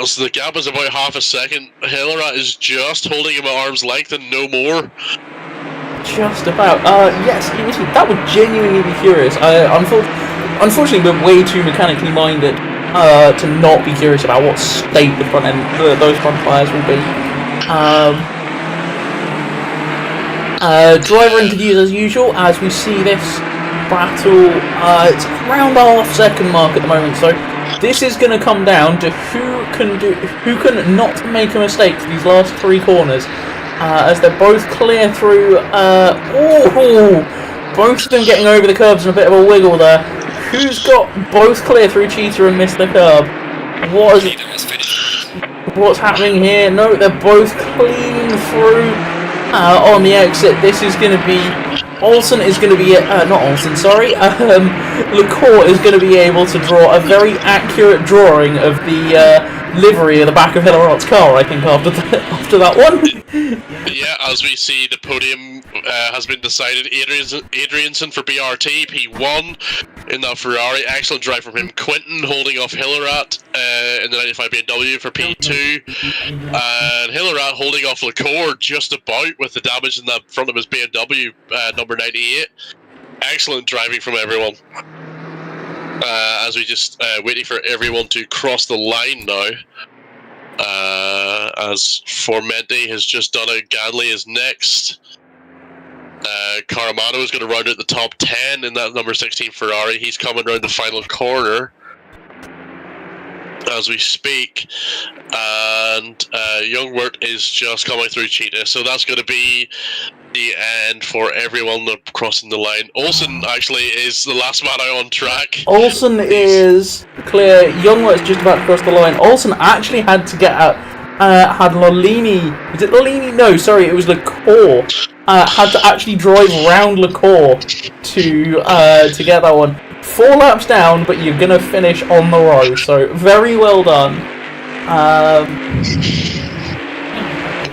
So the gap is about 0.5 seconds. Hillerat is just holding him at arm's length and no more. Just about. Yes, that would genuinely be curious. Unfortunately, we're way too mechanically minded to not be curious about what state the front end, those front tyres will be. Driver interviews as usual as we see this battle. It's around the half-second mark at the moment, so this is going to come down to who can not make a mistake for these last 3 corners. As they're both clear through. Both of them getting over the curbs and a bit of a wiggle there. Who's got both clear through Cheetah and missed the curb? What's happening here? No, they're both clean through on the exit. This is going to be... Olsen is going to be... not Olsen, sorry. Lecor is going to be able to draw a very accurate drawing of the livery of the back of Hillerat's car, I think, after that one. Yeah, as we see the podium has been decided. Adrianson for BRT, P1 in that Ferrari. Excellent drive from him. Quinton holding off Hillerat in the 95 BMW for P2. And Hillerat holding off Lacour just about with the damage in the front of his BMW, number 98. Excellent driving from everyone. As we just waiting for everyone to cross the line now. As Formenti has just done it, Ganley is next. Caramano is going to round out the top 10 in that number 16 Ferrari. He's coming around the final corner as we speak. And Youngwort is just coming through Cheetah. So that's going to be the end for everyone crossing the line. Olsen actually is the last man out on track. Olsen is clear. Youngwort's just about to cross the line. Olsen actually had to get out. Had Lolini. Is it Lolini? No, sorry, it was Lacour. Had to actually drive round Lacour to get that one. 4 laps down, but you're gonna finish on the row. So very well done.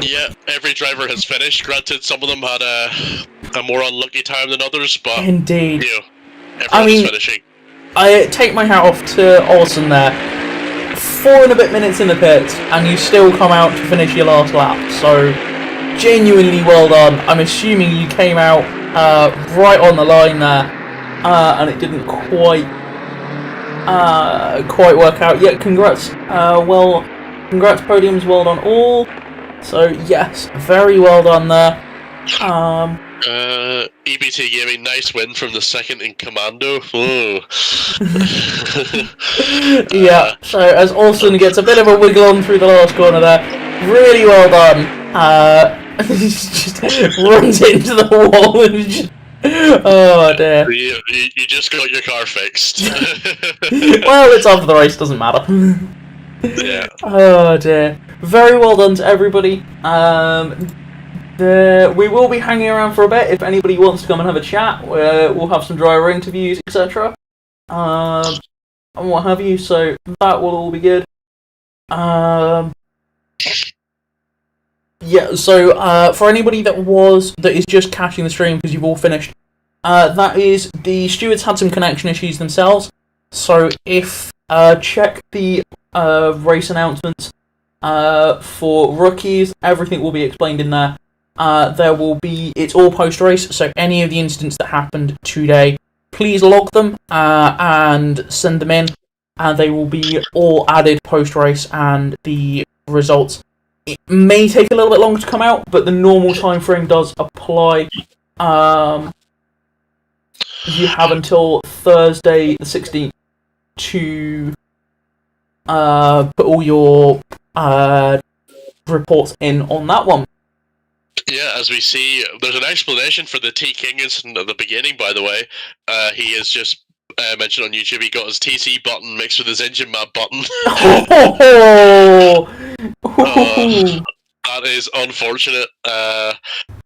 Yeah, every driver has finished. Granted, some of them had a more unlucky time than others, but indeed, everyone is finishing. I take my hat off to Olsen there. 4 and a bit minutes in the pits, and you still come out to finish your last lap. So, genuinely well done. I'm assuming you came out right on the line there, and it didn't quite work out yet. Congrats, congrats podiums, well done all. So yes, very well done there. EBT Gaming, nice win from the second in Commando. Yeah, so as Olsen gets a bit of a wiggle on through the last corner there, really well done. He just runs into the wall and just, oh dear. You just got your car fixed. Well, it's after the race, doesn't matter. Yeah. Oh dear. Very well done to everybody. We will be hanging around for a bit if anybody wants to come and have a chat. We'll have some driver interviews, etc. And what have you, so that will all be good. Yeah, so for anybody that is just catching the stream because you've all finished, that is, the stewards had some connection issues themselves, so if check the race announcements for rookies, everything will be explained in there. It's all post-race, so any of the incidents that happened today, please log them and send them in, and they will be all added post-race, and the results. It may take a little bit longer to come out, but the normal time frame does apply. You have until Thursday the 16th to put all your reports in on that one. Yeah, as we see, there's an explanation for the T King incident at the beginning, by the way. He has just mentioned on YouTube he got his TC button mixed with his engine map button. That is unfortunate.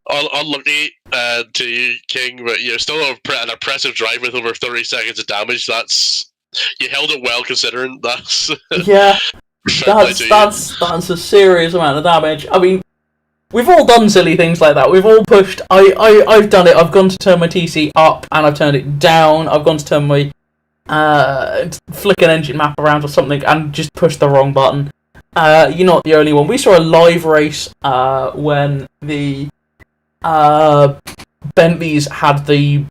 Unlucky to you, King, but you're still an impressive drive with over 30 seconds of damage. You held it well considering that's... Yeah, that's a serious amount of damage. I mean, we've all done silly things like that. We've all pushed... I've done it. I've gone to turn my TC up and I've turned it down. I've gone to turn my flick an engine map around or something and just pushed the wrong button. You're not the only one. We saw a live race when the Bentleys had the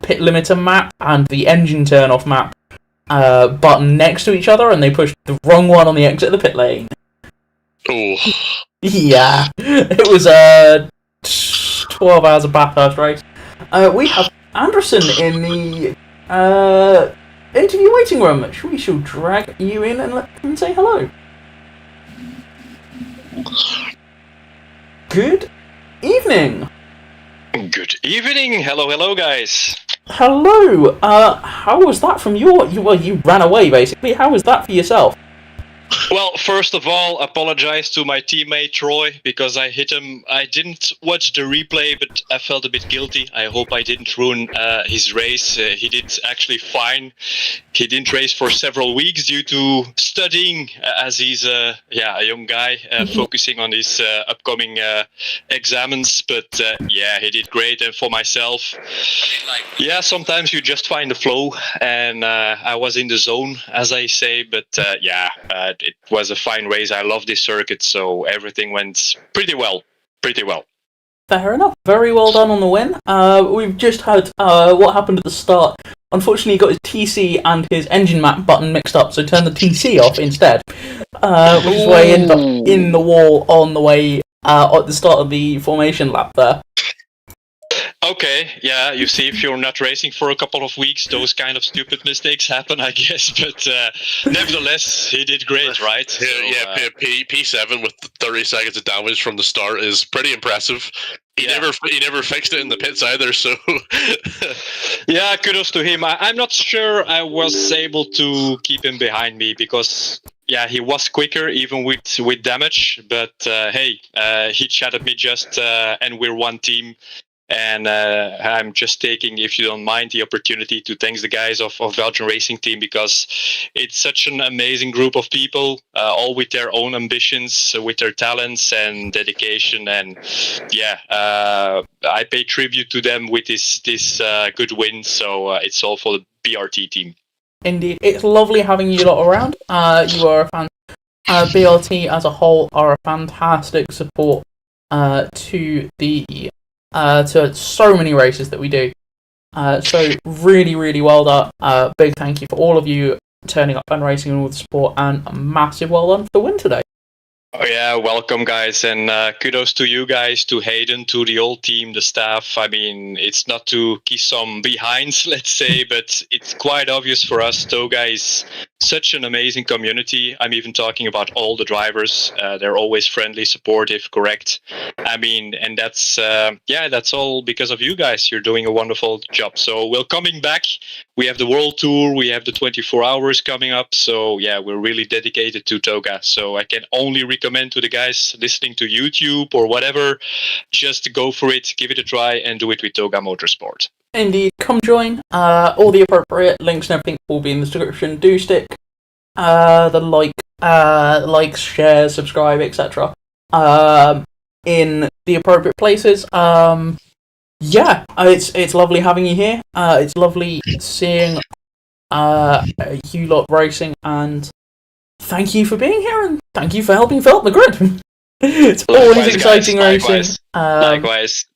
pit limiter map and the engine turn off map button next to each other, and they pushed the wrong one on the exit of the pit lane. Oh. Yeah, it was 12 hours of Bathurst race. We have Anderson in the interview waiting room. We shall drag you in and let him say hello. Good evening. Good evening. Hello, guys. Hello. How was that from you ran away, basically. How was that for yourself? Well, first of all, apologize to my teammate Troy because I hit him. I didn't watch the replay, but I felt a bit guilty. I hope I didn't ruin his race. He did actually fine. He didn't race for several weeks due to studying, as he's a young guy focusing on his upcoming examens. But yeah, he did great. And for myself, yeah, sometimes you just find the flow, and I was in the zone, as I say. But it was a fine race. I love this circuit, so everything went pretty well. Pretty well. Fair enough. Very well done on the win. We've just had what happened at the start. Unfortunately, he got his TC and his engine map button mixed up, so turn the TC off instead. Which is why he ended up in the wall on the way at the start of the formation lap there. Okay, yeah, you see, if you're not racing for a couple of weeks, those kind of stupid mistakes happen, I guess. But nevertheless, he did great, right? So, P7 with 30 seconds of damage from the start is pretty impressive. He never fixed it in the pits either, so... Yeah, kudos to him. I'm not sure I was able to keep him behind me because... Yeah, he was quicker even with damage, but hey, he chatted me just, and we're one team. And I'm just taking, if you don't mind, the opportunity to thank the guys of Belgian Racing Team because it's such an amazing group of people, all with their own ambitions, with their talents and dedication. And yeah, I pay tribute to them with this good win. So it's all for the BRT team. Indeed, it's lovely having you lot around. You are a fan. BRT as a whole are a fantastic support to the to so many races that we do. So really, really well done. Big thank you for all of you turning up and racing and all the support, and a massive well done for the win today. Oh yeah, welcome guys, and kudos to you guys, to Hayden, to the whole team, the staff. I mean, it's not to kiss some behinds, let's say, but it's quite obvious for us. Toga is such an amazing community. I'm even talking about all the drivers. They're always friendly, supportive, correct. I mean, and that's all because of you guys. You're doing a wonderful job. So we're coming back. We have the World Tour. We have the 24 hours coming up. So yeah, we're really dedicated to Toga. So I can only recommend to the guys listening to YouTube or whatever, just go for it, give it a try, and do it with Toga Motorsport. Indeed, come join. All the appropriate links and everything will be in the description. Do stick the likes, shares, subscribe, etc. In the appropriate places. Yeah, it's lovely having you here. It's lovely seeing you lot racing, and thank you for being here, and thank you for helping fill up the grid. It's always exciting racing. Likewise.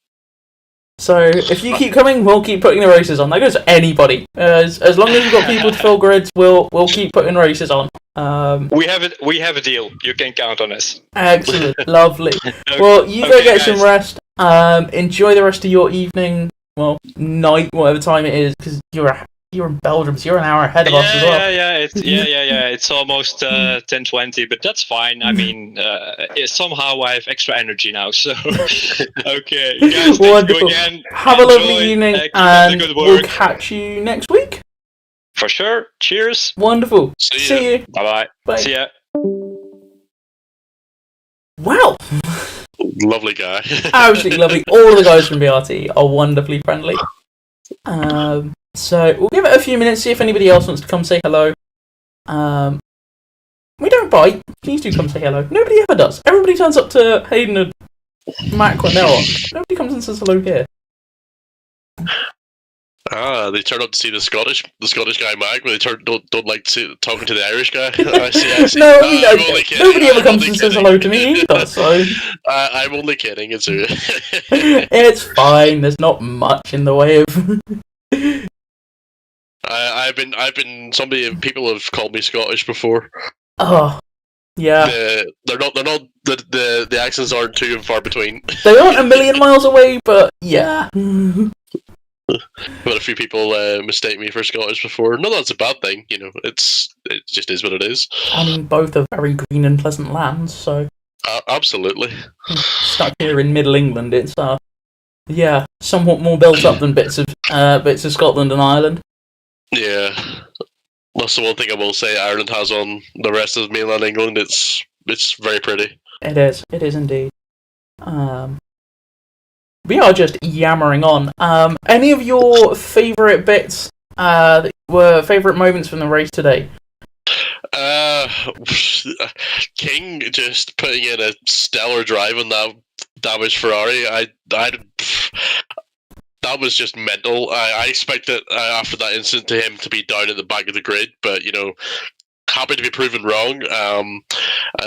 So if you keep coming, we'll keep putting the races on. That goes to anybody. As long as we've got people to fill grids, we'll keep putting races on. We have a deal. You can count on us. Excellent, lovely. Well, you go get some rest. Enjoy the rest of your evening, well, night, whatever time it is, because you're in Belgium, so you're an hour ahead of us as well. It's almost 10:20, but that's fine. I mean, somehow I have extra energy now. So okay, guys, thank you again. Have a lovely evening, and we'll catch you next week. For sure. Cheers. Wonderful. See you. Bye-bye. Bye. See ya. Wow. Lovely guy. Absolutely lovely. All the guys from BRT are wonderfully friendly. So we'll give it a few minutes, see if anybody else wants to come say hello. We don't bite. Please do come say hello. Nobody ever does. Everybody turns up to Hayden and Mac when they're on. Nobody comes and says hello here. They turn up to see the Scottish guy Mag, but they don't like talking to the Irish guy. I see. No, nobody ever comes and says hello to me either. So I'm only kidding. It's fine. There's not much in the way of. I've been. People have called me Scottish before. Oh, yeah. They're not. The accents aren't too and far between. They aren't a million miles away, but yeah. But a few people mistake me for Scottish before. No, that's a bad thing. You know, it just is what it is. I mean, both are very green and pleasant lands, so. Absolutely. Stuck here in Middle England, it's yeah, somewhat more built up than bits of Scotland and Ireland. Yeah. That's the one thing I will say Ireland has on the rest of mainland England. It's very pretty. It is. It is indeed. We are just yammering on. Any of your favourite bits that were favourite moments from the race today? King just putting in a stellar drive on that damaged Ferrari. That was just mental. I expected after that incident to him to be down at the back of the grid, but happy to be proven wrong. And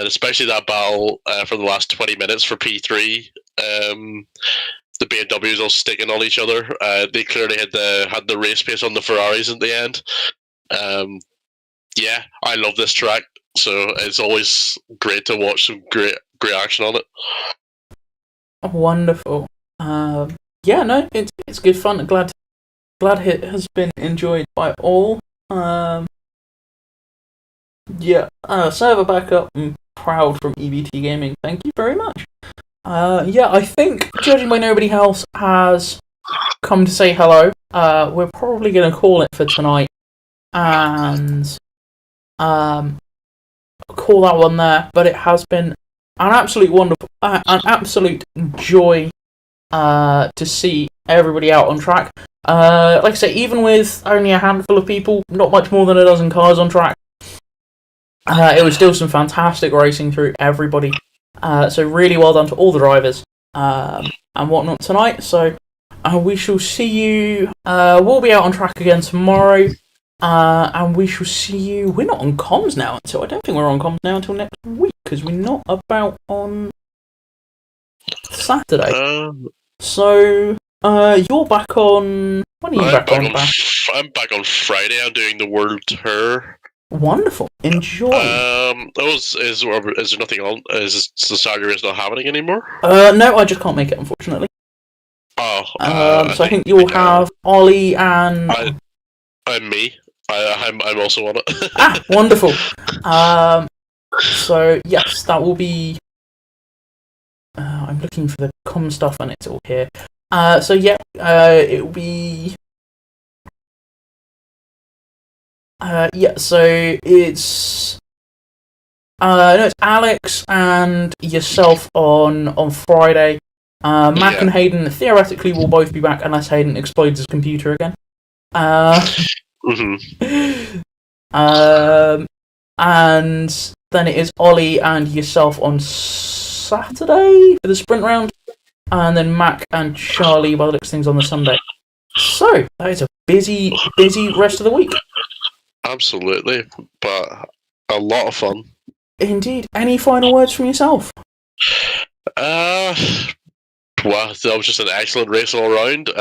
especially that battle for the last 20 minutes for P3. The BMWs all sticking on each other. They clearly had the race pace on the Ferraris at the end. Yeah, I love this track, so it's always great to watch some great action on it. Wonderful. Yeah, no, it's good fun. Glad it has been enjoyed by all. Yeah, server backup and proud from EBT Gaming. Thank you very much. Yeah, I think, judging by nobody else has come to say hello, we're probably going to call it for tonight and call that one there. But it has been an absolute joy to see everybody out on track. Like I say, even with only a handful of people, not much more than a dozen cars on track, it was still some fantastic racing through everybody. So really well done to all the drivers and whatnot tonight. So we shall see you. We'll be out on track again tomorrow, and we shall see you. We're not on comms now until I don't think we're on comms now until next week because we're not about on Saturday. So you're back on. When are you back on? I'm back on Friday. I'm doing the World Tour. Wonderful. Enjoy. Is there nothing on? Is the Saturday race not happening anymore? No, I just can't make it, unfortunately. Oh. So I think you'll have Ollie and. I'm me. I'm also on it. Wonderful. So yes, that will be. I'm looking for the comm stuff, and it's all here. So yeah, it will be. Yeah, so it's it's Alex and yourself on Friday. Mac and Hayden theoretically will both be back unless Hayden explodes his computer again. And then it is Ollie and yourself on Saturday for the sprint round, and then Mac and Charlie by the looks of things on the Sunday. So that is a busy rest of the week. Absolutely, but a lot of fun. Indeed. Any final words from yourself? Well, that was just an excellent race all around.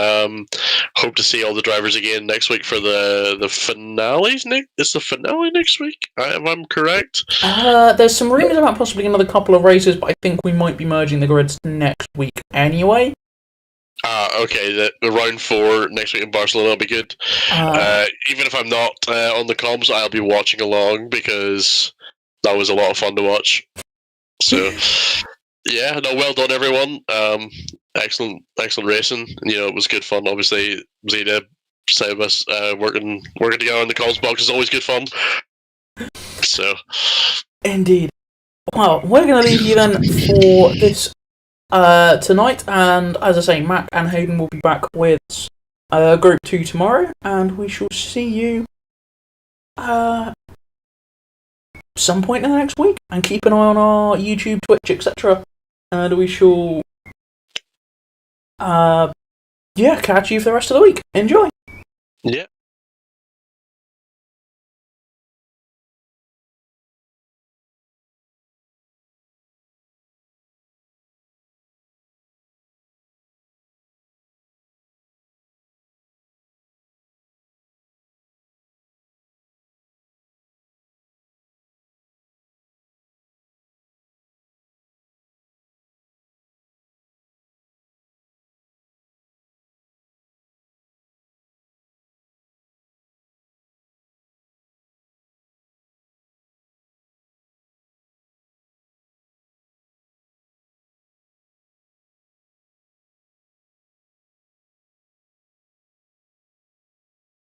Hope to see all the drivers again next week for the finales. Is the finale next week? If I'm correct. There's some rumours about possibly another couple of races, but I think we might be merging the grids next week anyway. Okay, the round 4 next week in Barcelona will be good. Even if I'm not on the comms, I'll be watching along because that was a lot of fun to watch. So, yeah, no, well done everyone. Excellent racing. It was good fun. Obviously, Zeta, Sebas, working together in the comms box is always good fun. So, indeed. Well, we're going to leave you then for this. Tonight, and as I say, Mac and Hayden will be back with Group 2 tomorrow, and we shall see you some point in the next week, and keep an eye on our YouTube, Twitch, etc. And we shall catch you for the rest of the week. Enjoy! Yeah.